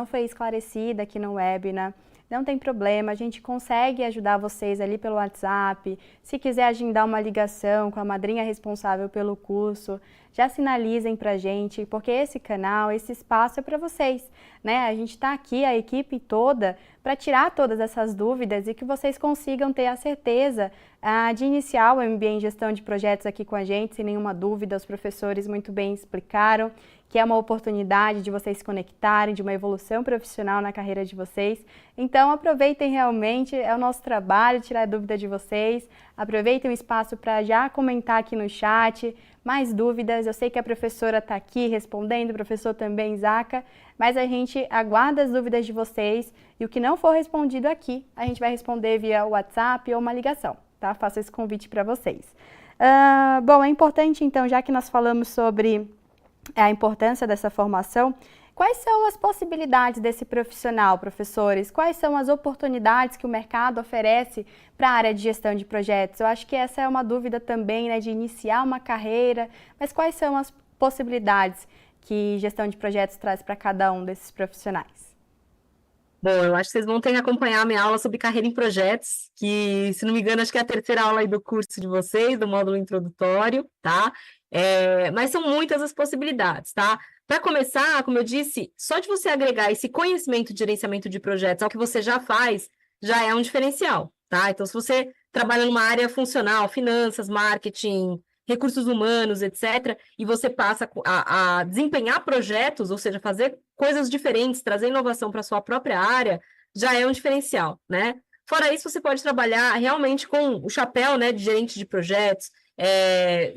foi esclarecida aqui no webinar, não tem problema, a gente consegue ajudar vocês ali pelo WhatsApp. Se quiser agendar uma ligação com a madrinha responsável pelo curso, já sinalizem pra gente, porque esse canal, esse espaço é para vocês, né? A gente está aqui, a equipe toda, para tirar todas essas dúvidas e que vocês consigam ter a certeza de iniciar o MBA em Gestão de Projetos aqui com a gente, sem nenhuma dúvida. Os professores muito bem explicaram que é uma oportunidade de vocês se conectarem, de uma evolução profissional na carreira de vocês. Então, aproveitem realmente, é o nosso trabalho tirar a dúvida de vocês. Aproveitem o espaço para já comentar aqui no chat, mais dúvidas. Eu sei que a professora está aqui respondendo, o professor também, Zaca, mas a gente aguarda as dúvidas de vocês e o que não for respondido aqui, a gente vai responder via WhatsApp ou uma ligação, tá? Faço esse convite para vocês. Bom, é importante então, já que nós falamos sobre a importância dessa formação, quais são as possibilidades desse profissional, professores? Quais são as oportunidades que o mercado oferece para a área de gestão de projetos? Eu acho que essa é uma dúvida também, né, de iniciar uma carreira, mas quais são as possibilidades que gestão de projetos traz para cada um desses profissionais? Bom, eu acho que vocês vão ter que acompanhar a minha aula sobre carreira em projetos, que, se não me engano, acho que é a terceira aula aí do curso de vocês, do módulo introdutório, tá? Mas são muitas as possibilidades, tá? Para começar, como eu disse, só de você agregar esse conhecimento de gerenciamento de projetos ao que você já faz, já é um diferencial, tá? Então, se você trabalha numa área funcional, finanças, marketing, recursos humanos, etc., e você passa a desempenhar projetos, ou seja, fazer coisas diferentes, trazer inovação para a sua própria área, já é um diferencial, né? Fora isso, você pode trabalhar realmente com o chapéu, né, de gerente de projetos,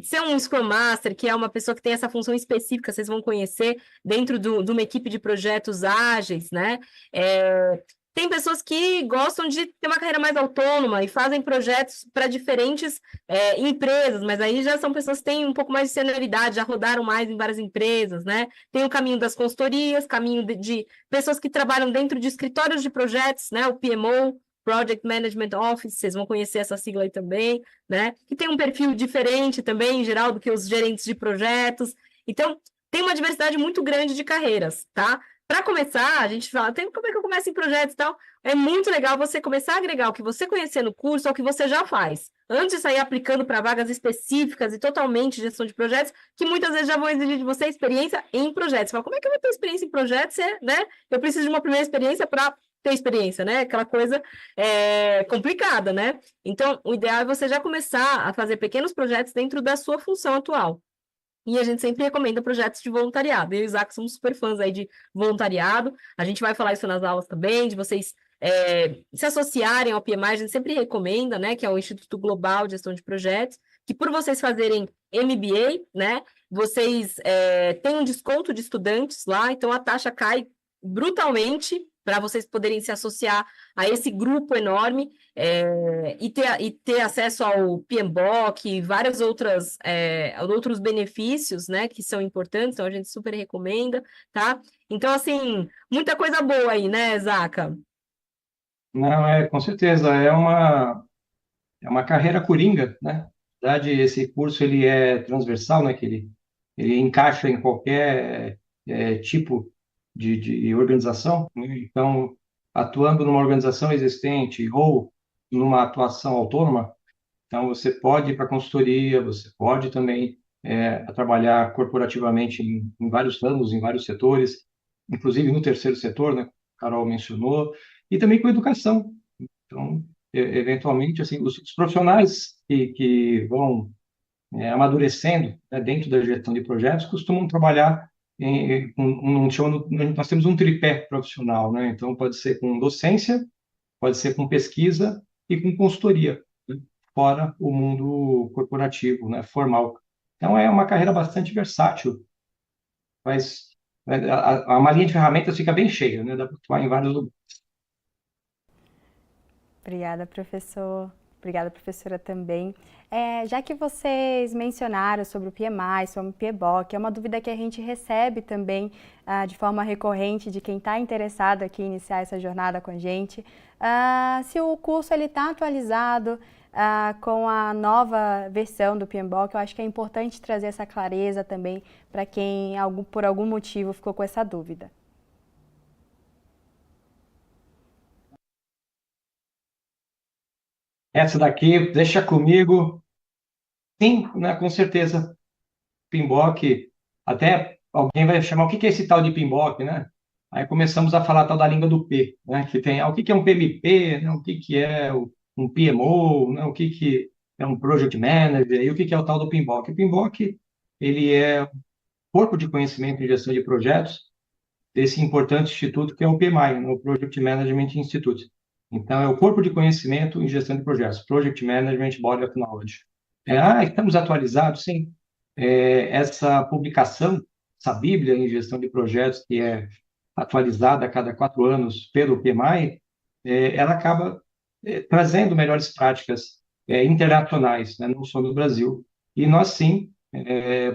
ser um Scrum Master, que é uma pessoa que tem essa função específica, vocês vão conhecer dentro de uma equipe de projetos ágeis, né? Tem pessoas que gostam de ter uma carreira mais autônoma e fazem projetos para diferentes empresas, mas aí já são pessoas que têm um pouco mais de senioridade, já rodaram mais em várias empresas, né? Tem o caminho das consultorias, caminho de pessoas que trabalham dentro de escritórios de projetos, né? O PMO, Project Management Office, vocês vão conhecer essa sigla aí também, né? Que tem um perfil diferente também, em geral, do que os gerentes de projetos. Então, tem uma diversidade muito grande de carreiras, tá? Para começar, a gente fala, como é que eu começo em projetos e tal? É muito legal você começar a agregar o que você conhecer no curso ao que você já faz. Antes de sair aplicando para vagas específicas e totalmente gestão de projetos, que muitas vezes já vão exigir de você experiência em projetos. Você fala, como é que eu vou ter experiência em projetos? Né? Eu preciso de uma primeira experiência para ter experiência, né? Aquela coisa complicada, né? Então, o ideal é você já começar a fazer pequenos projetos dentro da sua função atual. E a gente sempre recomenda projetos de voluntariado. Eu e o Isaac somos super fãs aí de voluntariado. A gente vai falar isso nas aulas também, de vocês se associarem ao PMI, a gente sempre recomenda, né? Que é o Instituto Global de Gestão de Projetos, que por vocês fazerem MBA, né? Vocês têm um desconto de estudantes lá, então a taxa cai brutalmente para vocês poderem se associar a esse grupo enorme e ter acesso ao PMBOK e vários outros benefícios, né, que são importantes, então a gente super recomenda, tá? Então, assim, muita coisa boa aí, né, Zaca? Não, com certeza, é uma carreira coringa, né? Na verdade, esse curso ele é transversal, né? Que ele encaixa em qualquer tipo de organização, né? Então, atuando numa organização existente ou numa atuação autônoma, então você pode ir para consultoria, você pode também trabalhar corporativamente em vários ramos, em vários setores, inclusive no terceiro setor, né? Que a Carol mencionou, e também com educação. Então, eventualmente, assim, os profissionais que vão amadurecendo, né, dentro da gestão de projetos costumam trabalhar nós temos um tripé profissional, né? Então, pode ser com docência, pode ser com pesquisa e com consultoria, né, fora o mundo corporativo, né, formal. Então, é uma carreira bastante versátil, mas a malinha de ferramentas fica bem cheia, né? Dá para atuar em vários lugares. Obrigada, professor. Obrigada, professora, também. Já que vocês mencionaram sobre o PMI, sobre o PMBOK, é uma dúvida que a gente recebe também de forma recorrente de quem está interessado aqui em iniciar essa jornada com a gente. Se o curso está atualizado com a nova versão do PMBOK, eu acho que é importante trazer essa clareza também para quem, por algum motivo, ficou com essa dúvida. Essa daqui, deixa comigo. Sim, né, com certeza. PMBOK, até alguém vai chamar o que que é esse tal de PMBOK, né? Aí começamos a falar tal da língua do P, né? Que tem o que que é um PMP, né? O que que é um PMO, né? O que que é um Project Manager, e o que que é o tal do PMBOK. O PMBOK, ele é o corpo de conhecimento em gestão de projetos desse importante instituto que é o PMI, né? O Project Management Institute. Então, é o corpo de conhecimento em gestão de projetos, Project Management Body of Knowledge. Estamos atualizados, sim. Essa publicação, essa Bíblia em gestão de projetos, que é atualizada a cada 4 anos pelo PMI, ela acaba trazendo melhores práticas internacionais, né, não só no Brasil. E nós, sim,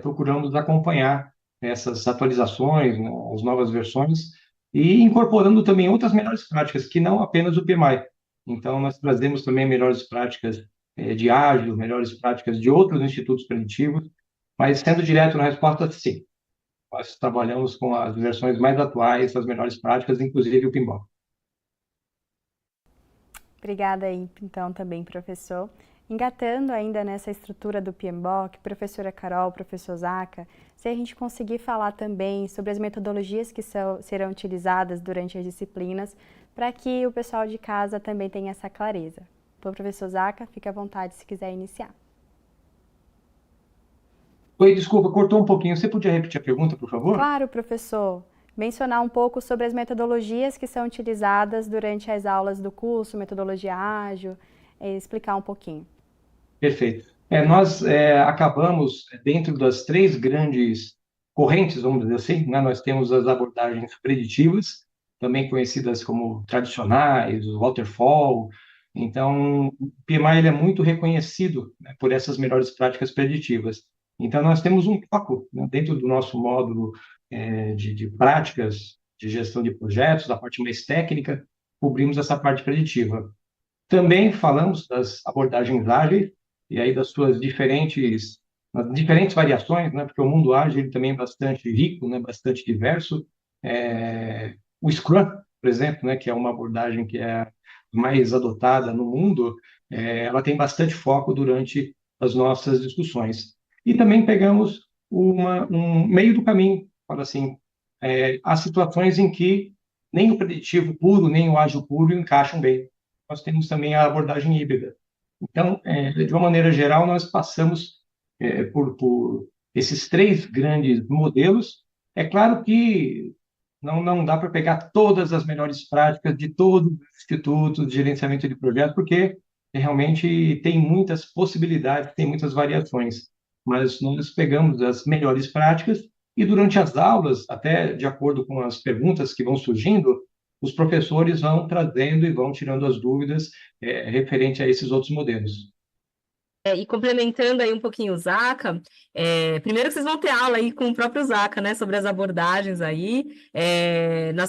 procuramos acompanhar essas atualizações, né, as novas versões, e incorporando também outras melhores práticas, que não apenas o PMI. Então, nós trazemos também melhores práticas de ágil, melhores práticas de outros institutos preditivos, mas sendo direto na resposta, sim. Nós trabalhamos com as versões mais atuais, as melhores práticas, inclusive o PMBOK. Obrigada aí, então, também, professor. Engatando ainda nessa estrutura do PMBOK, professora Carol, professor Zaca, se a gente conseguir falar também sobre as metodologias que serão utilizadas durante as disciplinas, para que o pessoal de casa também tenha essa clareza. Então, professor Zaca, fique à vontade se quiser iniciar. Oi, desculpa, cortou um pouquinho. Você podia repetir a pergunta, por favor? Claro, professor. mencionar um pouco sobre as metodologias que são utilizadas durante as aulas do curso, metodologia ágil, explicar um pouquinho. Perfeito. Nós acabamos, dentro das três grandes correntes, vamos dizer assim, né? Nós temos as abordagens preditivas, também conhecidas como tradicionais, o waterfall. Então, o PMI ele é muito reconhecido, né, por essas melhores práticas preditivas. Então, nós temos um foco, né, dentro do nosso módulo de práticas de gestão de projetos, da parte mais técnica, cobrimos essa parte preditiva. Também falamos das abordagens ágeis, e aí das suas diferentes variações, né? Porque o mundo ágil ele também é bastante rico, né? Bastante diverso. O Scrum, por exemplo, né? Que é uma abordagem que é mais adotada no mundo, ela tem bastante foco durante as nossas discussões. E também pegamos um meio do caminho, fala assim, há situações em que nem o preditivo puro, nem o ágil puro encaixam bem. Nós temos também a abordagem híbrida. Então, de uma maneira geral, nós passamos por esses três grandes modelos. É claro que não dá para pegar todas as melhores práticas de todos os institutos de gerenciamento de projetos, porque realmente tem muitas possibilidades, tem muitas variações. Mas nós pegamos as melhores práticas e durante as aulas, até de acordo com as perguntas que vão surgindo, os professores vão trazendo e vão tirando as dúvidas referente a esses outros modelos. E complementando aí um pouquinho o Zaca, primeiro que vocês vão ter aula aí com o próprio Zaca, né, sobre as abordagens aí,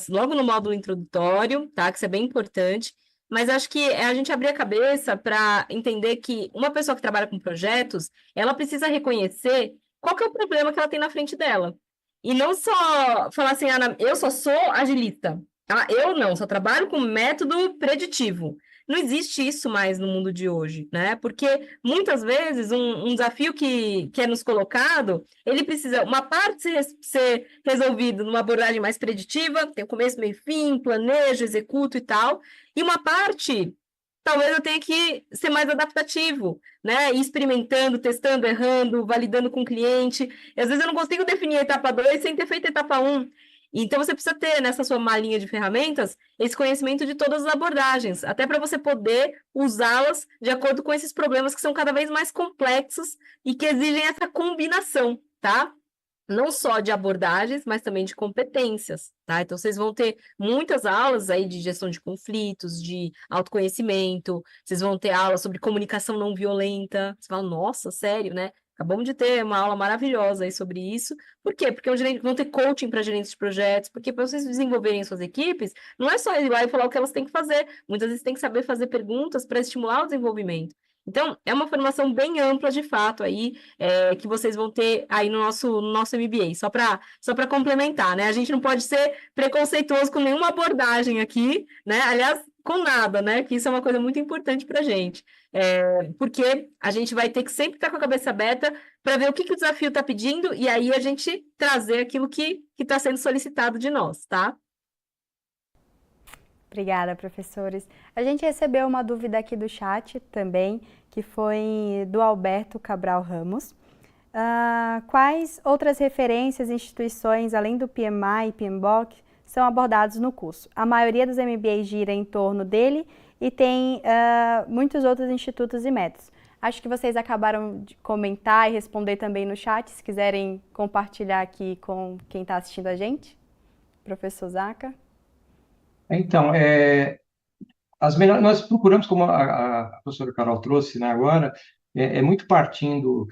logo no módulo introdutório, tá, que isso é bem importante, mas acho que é a gente abrir a cabeça para entender que uma pessoa que trabalha com projetos, ela precisa reconhecer qual que é o problema que ela tem na frente dela. E não só falar assim, eu só sou agilista, tá? Eu não, só trabalho com método preditivo. Não existe isso mais no mundo de hoje, né? Porque muitas vezes um desafio que é nos colocado, ele precisa, uma parte ser resolvido numa abordagem mais preditiva, tem o começo, meio e fim, planejo, executo e tal, e uma parte, talvez eu tenha que ser mais adaptativo, né? Ir experimentando, testando, errando, validando com o cliente. E às vezes eu não consigo definir a etapa 2 sem ter feito a etapa 1. Então, você precisa ter nessa sua malinha de ferramentas esse conhecimento de todas as abordagens, até para você poder usá-las de acordo com esses problemas que são cada vez mais complexos e que exigem essa combinação, tá? Não só de abordagens, mas também de competências, tá? Então, vocês vão ter muitas aulas aí de gestão de conflitos, de autoconhecimento, vocês vão ter aulas sobre comunicação não violenta. Você fala, nossa, sério, né? Acabamos de ter uma aula maravilhosa aí sobre isso. Por quê? Porque vão ter coaching para gerentes de projetos, porque para vocês desenvolverem suas equipes, não é só ir lá e falar o que elas têm que fazer. Muitas vezes tem que saber fazer perguntas para estimular o desenvolvimento. Então, é uma formação bem ampla, de fato, aí, que vocês vão ter aí no nosso MBA, só para complementar, né? A gente não pode ser preconceituoso com nenhuma abordagem aqui, né? Aliás, com nada, né? Que isso é uma coisa muito importante para a gente. Porque a gente vai ter que sempre estar com a cabeça aberta para ver o que o desafio está pedindo e aí a gente trazer aquilo que está sendo solicitado de nós, tá? Obrigada, professores. A gente recebeu uma dúvida aqui do chat também, que foi do Alberto Cabral Ramos. Quais outras referências e instituições, além do PMI e PMBOK, são abordados no curso? A maioria dos MBAs gira em torno dele e tem muitos outros institutos e métodos. Acho que vocês acabaram de comentar e responder também no chat, se quiserem compartilhar aqui com quem está assistindo a gente. Professor Zaca. Então, nós procuramos, como a professora Carol trouxe, né, agora, muito partindo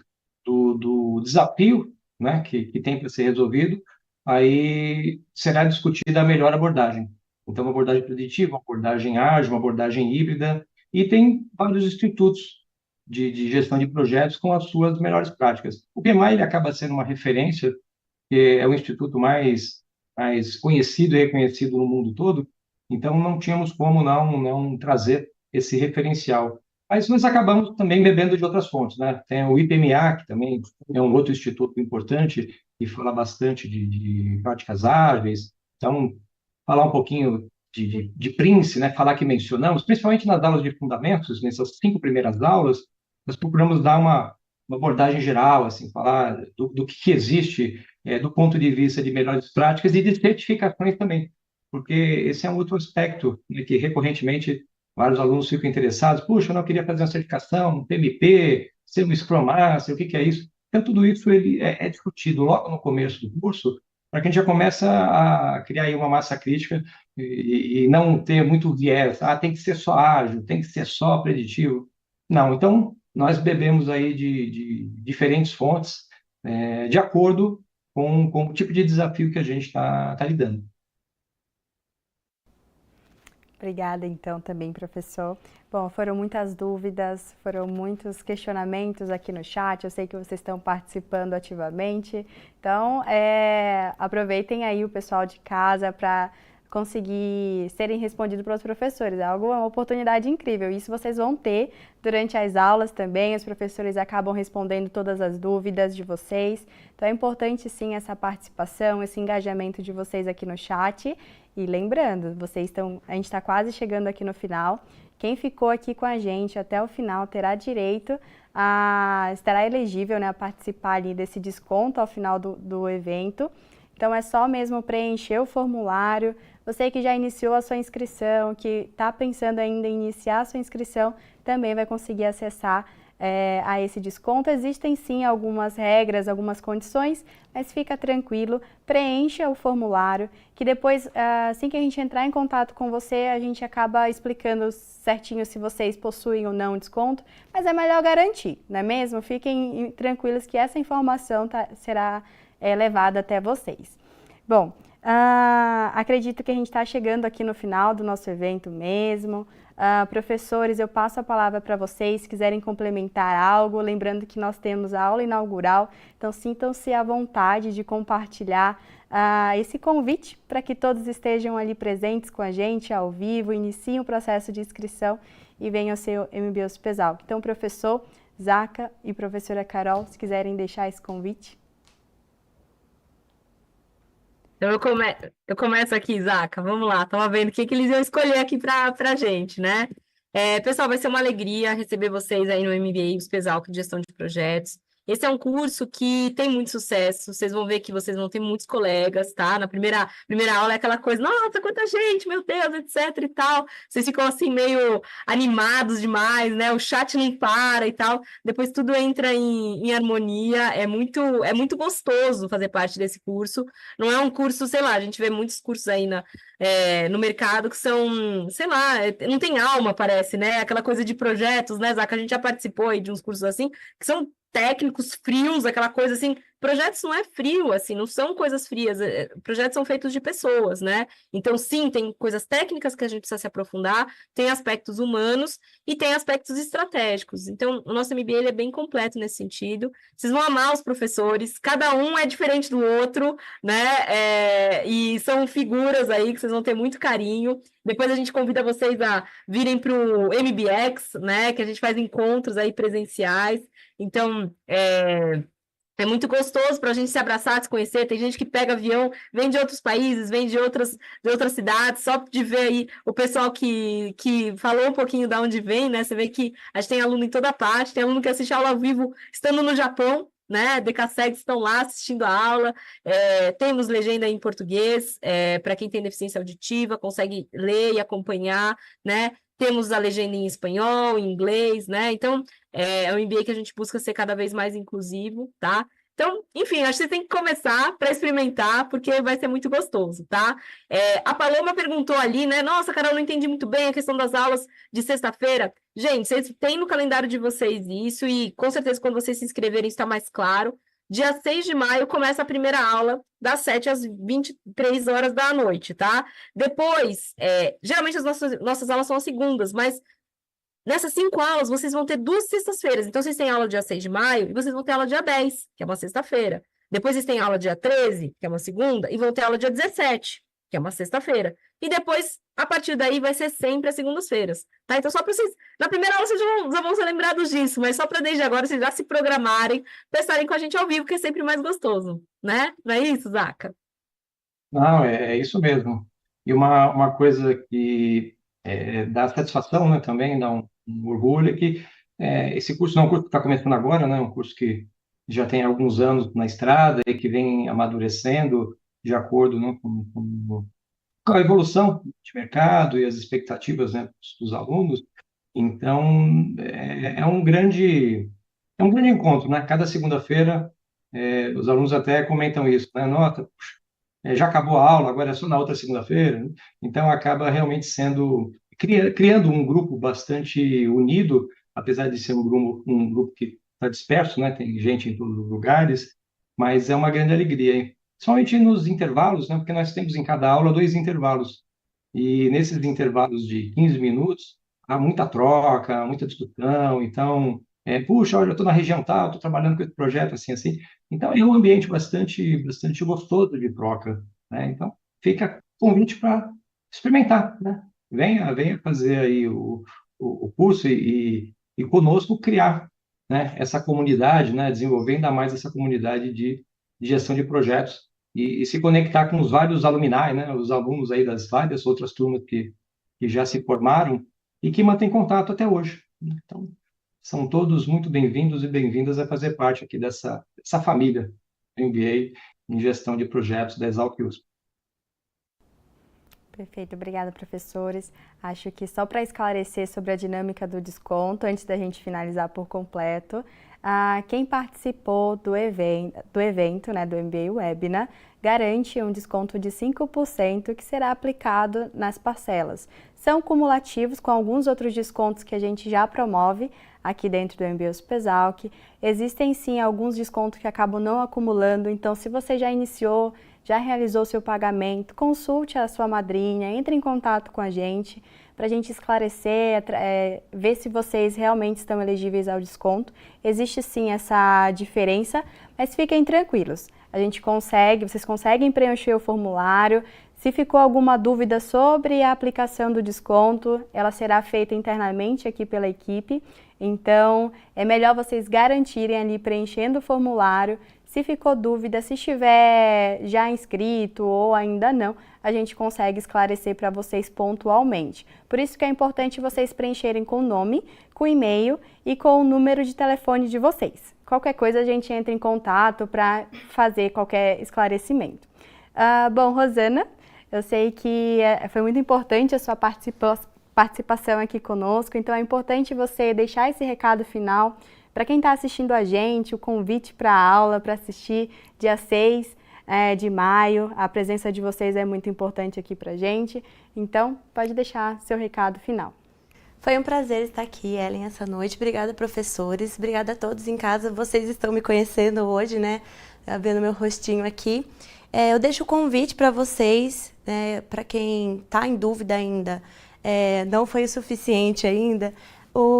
do desafio, né, que tem para ser resolvido, aí será discutida a melhor abordagem. Então, uma abordagem preditiva, uma abordagem ágil, uma abordagem híbrida, e tem vários institutos de gestão de projetos com as suas melhores práticas. O PMI ele acaba sendo uma referência, que é o instituto mais conhecido e reconhecido no mundo todo, então não tínhamos como não trazer esse referencial. Mas nós acabamos também bebendo de outras fontes, né? Tem o IPMA, que também é um outro instituto importante, que fala bastante de práticas ágeis. Então, falar um pouquinho de Prince, né? Falar que mencionamos, principalmente nas aulas de fundamentos, nessas 5 primeiras aulas, nós procuramos dar uma abordagem geral, assim, falar do que existe do ponto de vista de melhores práticas e de certificações também, porque esse é um outro aspecto, né, que recorrentemente vários alunos ficam interessados. Puxa, eu não queria fazer uma certificação, um PMP, ser um Scrum Master, o que que é isso? Então, tudo isso ele é discutido logo no começo do curso, para que a gente já comece a criar aí uma massa crítica e não ter muito viés. Ah, tem que ser só ágil, tem que ser só preditivo. Não, então nós bebemos aí de diferentes fontes, de acordo com o tipo de desafio que a gente está lidando. Obrigada, então, também, professor. Bom, foram muitas dúvidas, foram muitos questionamentos aqui no chat. Eu sei que vocês estão participando ativamente. Então, aproveitem aí o pessoal de casa para conseguir serem respondidos pelos professores. É uma oportunidade incrível. Isso vocês vão ter durante as aulas também. Os professores acabam respondendo todas as dúvidas de vocês. Então, é importante, sim, essa participação, esse engajamento de vocês aqui no chat. E lembrando, a gente está quase chegando aqui no final. Quem ficou aqui com a gente até o final terá direito estará elegível, né, a participar ali desse desconto ao final do evento. Então é só mesmo preencher o formulário. Você que já iniciou a sua inscrição, que está pensando ainda em iniciar a sua inscrição, também vai conseguir acessar a esse desconto. Existem sim algumas regras, algumas condições, mas fica tranquilo, preencha o formulário, que depois, assim que a gente entrar em contato com você, a gente acaba explicando certinho se vocês possuem ou não desconto, mas é melhor garantir, não é mesmo? Fiquem tranquilos que essa informação será levada até vocês. Bom, acredito que a gente está chegando aqui no final do nosso evento mesmo. Professores, eu passo a palavra para vocês, se quiserem complementar algo, lembrando que nós temos a aula inaugural, então sintam-se à vontade de compartilhar esse convite para que todos estejam ali presentes com a gente ao vivo, iniciem o processo de inscrição e venham ser o MBA USPESAL. Então, professor Zaca e professora Carol, se quiserem deixar esse convite. Então eu começo aqui, Zaca. Vamos lá, estava vendo o que eles iam escolher aqui para a gente, né? Pessoal, vai ser uma alegria receber vocês aí no MBA USPESAL de Gestão de Projetos. Esse é um curso que tem muito sucesso, vocês vão ver que vocês vão ter muitos colegas, tá? Na primeira aula é aquela coisa, nossa, quanta gente, meu Deus, etc e tal. Vocês ficam assim meio animados demais, né? O chat não para e tal. Depois tudo entra em harmonia, é muito gostoso fazer parte desse curso. Não é um curso, sei lá, a gente vê muitos cursos aí no mercado que são, sei lá, não tem alma, parece, né? Aquela coisa de projetos, né, Zaca? A gente já participou aí de uns cursos assim, que são técnicos frios, aquela coisa assim. Projetos não é frio, assim, não são coisas frias. Projetos são feitos de pessoas, né? Então, sim, tem coisas técnicas que a gente precisa se aprofundar, tem aspectos humanos e tem aspectos estratégicos. Então, o nosso MBA ele é bem completo nesse sentido. Vocês vão amar os professores, cada um é diferente do outro, né? E são figuras aí que vocês vão ter muito carinho. Depois a gente convida vocês a virem para o MBX, né? Que a gente faz encontros aí presenciais. Então, é muito gostoso para a gente se abraçar, se conhecer. Tem gente que pega avião, vem de outros países, vem de outras cidades, só de ver aí o pessoal que falou um pouquinho de onde vem, né? Você vê que a gente tem aluno em toda parte, tem aluno que assiste aula ao vivo estando no Japão, né? DKSEGs estão lá assistindo a aula, temos legenda em português, para quem tem deficiência auditiva, consegue ler e acompanhar, né? Temos a legenda em espanhol, em inglês, né? Então, é um MBA que a gente busca ser cada vez mais inclusivo, tá? Então, enfim, acho que você tem que começar para experimentar, porque vai ser muito gostoso, tá? A Paloma perguntou ali, né? Nossa, Carol, não entendi muito bem a questão das aulas de sexta-feira. Gente, vocês têm no calendário de vocês isso, e com certeza quando vocês se inscreverem está mais claro. Dia 6 de maio começa a primeira aula, das 7 às 23 horas da noite, tá? Depois, geralmente as nossas aulas são às segundas, mas nessas 5 aulas vocês vão ter 2 sextas-feiras. Então, vocês têm aula dia 6 de maio e vocês vão ter aula dia 10, que é uma sexta-feira. Depois, vocês têm aula dia 13, que é uma segunda, e vão ter aula dia 17, que é uma sexta-feira. E depois, a partir daí, vai ser sempre às segundas-feiras, tá? Então, só para vocês... Na primeira aula, vocês já vão ser lembrados disso, mas só para desde agora vocês já se programarem para estarem com a gente ao vivo, que é sempre mais gostoso, né? Não é isso, Zaca? Não, é isso mesmo. E uma coisa que dá satisfação, né, também, dá um orgulho, é que esse curso não é um curso que está começando agora, né, é um curso que já tem alguns anos na estrada e que vem amadurecendo de acordo, né, com a evolução de mercado e as expectativas, né, dos alunos. Então, é um grande encontro, né? Cada segunda-feira, os alunos até comentam isso, né? Nota, já acabou a aula, agora é só na outra segunda-feira, né? Então, acaba realmente criando um grupo bastante unido, apesar de ser um grupo que está disperso, né? Tem gente em todos os lugares, mas é uma grande alegria, hein? Somente nos intervalos, né? Porque nós temos em cada aula 2 intervalos. E nesses intervalos de 15 minutos, há muita troca, muita discussão. Então, puxa, olha, eu estou na região tal, estou trabalhando com esse projeto, assim, assim. Então, é um ambiente bastante gostoso de troca, né? Então, fica convite para experimentar, né? Venha fazer aí o curso e conosco criar, né, essa comunidade, né? Desenvolver ainda mais essa comunidade de gestão de projetos e se conectar com os vários alumni, né? Os alunos aí das várias outras turmas que já se formaram e que mantêm contato até hoje. Então, são todos muito bem-vindos e bem-vindas a fazer parte aqui dessa família do MBA em gestão de projetos da Exalc USP. Perfeito, obrigada, professores. Acho que só para esclarecer sobre a dinâmica do desconto, antes da gente finalizar por completo, quem participou do evento, né, do MBA Webinar, garante um desconto de 5% que será aplicado nas parcelas. São cumulativos com alguns outros descontos que a gente já promove aqui dentro do MBA USP-Exalc. Existem sim alguns descontos que acabam não acumulando, então se você já iniciou, já realizou seu pagamento, consulte a sua madrinha, entre em contato com a gente para a gente esclarecer, ver se vocês realmente estão elegíveis ao desconto. Existe sim essa diferença, mas fiquem tranquilos. Vocês conseguem preencher o formulário. Se ficou alguma dúvida sobre a aplicação do desconto, ela será feita internamente aqui pela equipe. Então, é melhor vocês garantirem ali preenchendo o formulário. Se ficou dúvida, se estiver já inscrito ou ainda não, a gente consegue esclarecer para vocês pontualmente. Por isso que é importante vocês preencherem com o nome, com o e-mail e com o número de telefone de vocês. Qualquer coisa a gente entra em contato para fazer qualquer esclarecimento. Bom, Rosana, eu sei que foi muito importante a sua participação aqui conosco, então é importante você deixar esse recado final para quem está assistindo a gente, o convite para a aula, para assistir dia 6 de maio. A presença de vocês é muito importante aqui para a gente, então pode deixar seu recado final. Foi um prazer estar aqui, Ellen, essa noite. Obrigada, professores. Obrigada a todos em casa. Vocês estão me conhecendo hoje, né? Vendo meu rostinho aqui. Eu deixo o convite para vocês, para quem está em dúvida ainda, não foi o suficiente ainda.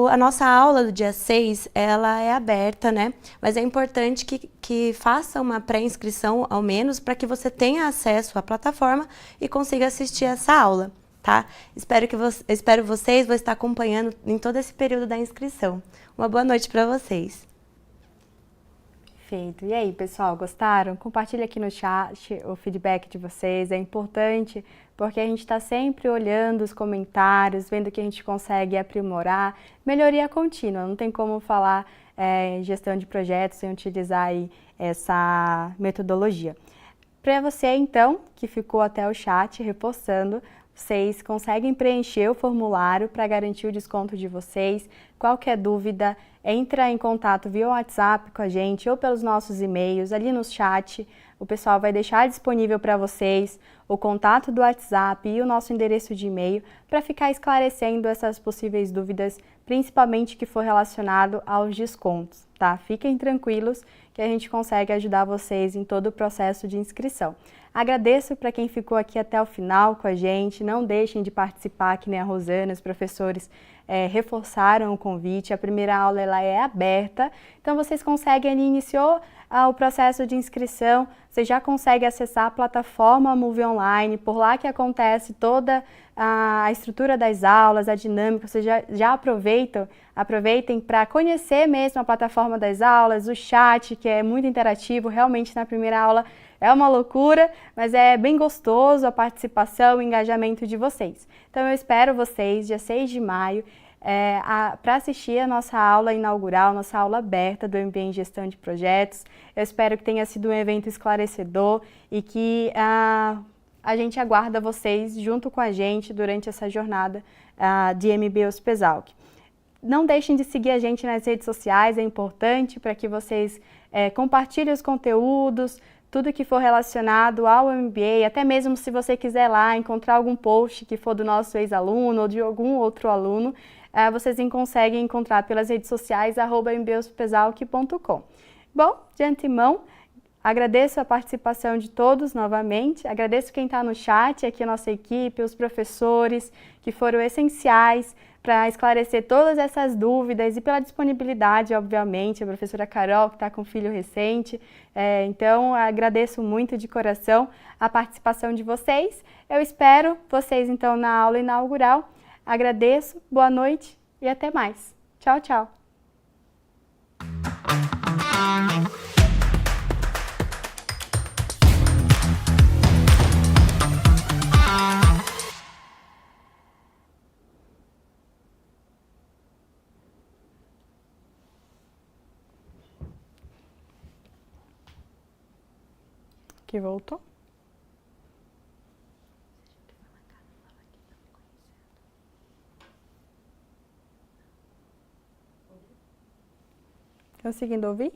A nossa aula do dia 6, ela é aberta, né? Mas é importante que faça uma pré-inscrição, ao menos, para que você tenha acesso à plataforma e consiga assistir essa aula, tá? Espero vocês, vou estar acompanhando em todo esse período da inscrição. Uma boa noite para vocês. Perfeito. E aí, pessoal, gostaram? Compartilhe aqui no chat o feedback de vocês, é importante porque a gente está sempre olhando os comentários, vendo o que a gente consegue aprimorar, melhoria contínua, não tem como falar gestão de projetos sem utilizar aí essa metodologia. Para você, então, que ficou até o chat reforçando, vocês conseguem preencher o formulário para garantir o desconto de vocês. Qualquer dúvida, entra em contato via WhatsApp com a gente ou pelos nossos e-mails, ali no chat. O pessoal vai deixar disponível para vocês o contato do WhatsApp e o nosso endereço de e-mail para ficar esclarecendo essas possíveis dúvidas, principalmente que for relacionado aos descontos, tá? Fiquem tranquilos que a gente consegue ajudar vocês em todo o processo de inscrição. Agradeço para quem ficou aqui até o final com a gente, não deixem de participar, que nem a Rosana, os professores reforçaram o convite, a primeira aula ela é aberta, então vocês conseguem, ali iniciou o processo de inscrição, você já consegue acessar a plataforma Move Online, por lá que acontece toda a estrutura das aulas, a dinâmica, vocês já aproveitem para conhecer mesmo a plataforma das aulas, o chat, que é muito interativo, realmente na primeira aula é uma loucura, mas é bem gostoso a participação e o engajamento de vocês. Então eu espero vocês dia 6 de maio, para assistir a nossa aula inaugural, nossa aula aberta do MBA em Gestão de Projetos. Eu espero que tenha sido um evento esclarecedor e que a gente aguarda vocês junto com a gente durante essa jornada de MBA USP-ESALQ. Não deixem de seguir a gente nas redes sociais, é importante para que vocês compartilhem os conteúdos, tudo que for relacionado ao MBA, até mesmo se você quiser lá encontrar algum post que for do nosso ex-aluno ou de algum outro aluno, vocês conseguem encontrar pelas redes sociais, @mbuspezalc.com. Bom, de antemão, agradeço a participação de todos novamente, agradeço quem está no chat, aqui a nossa equipe, os professores, que foram essenciais para esclarecer todas essas dúvidas e pela disponibilidade, obviamente, a professora Carol, que está com filho recente. Então, agradeço muito de coração a participação de vocês. Eu espero vocês, então, na aula inaugural. Agradeço, boa noite e até mais. Tchau, tchau. Que voltou? Conseguindo ouvir?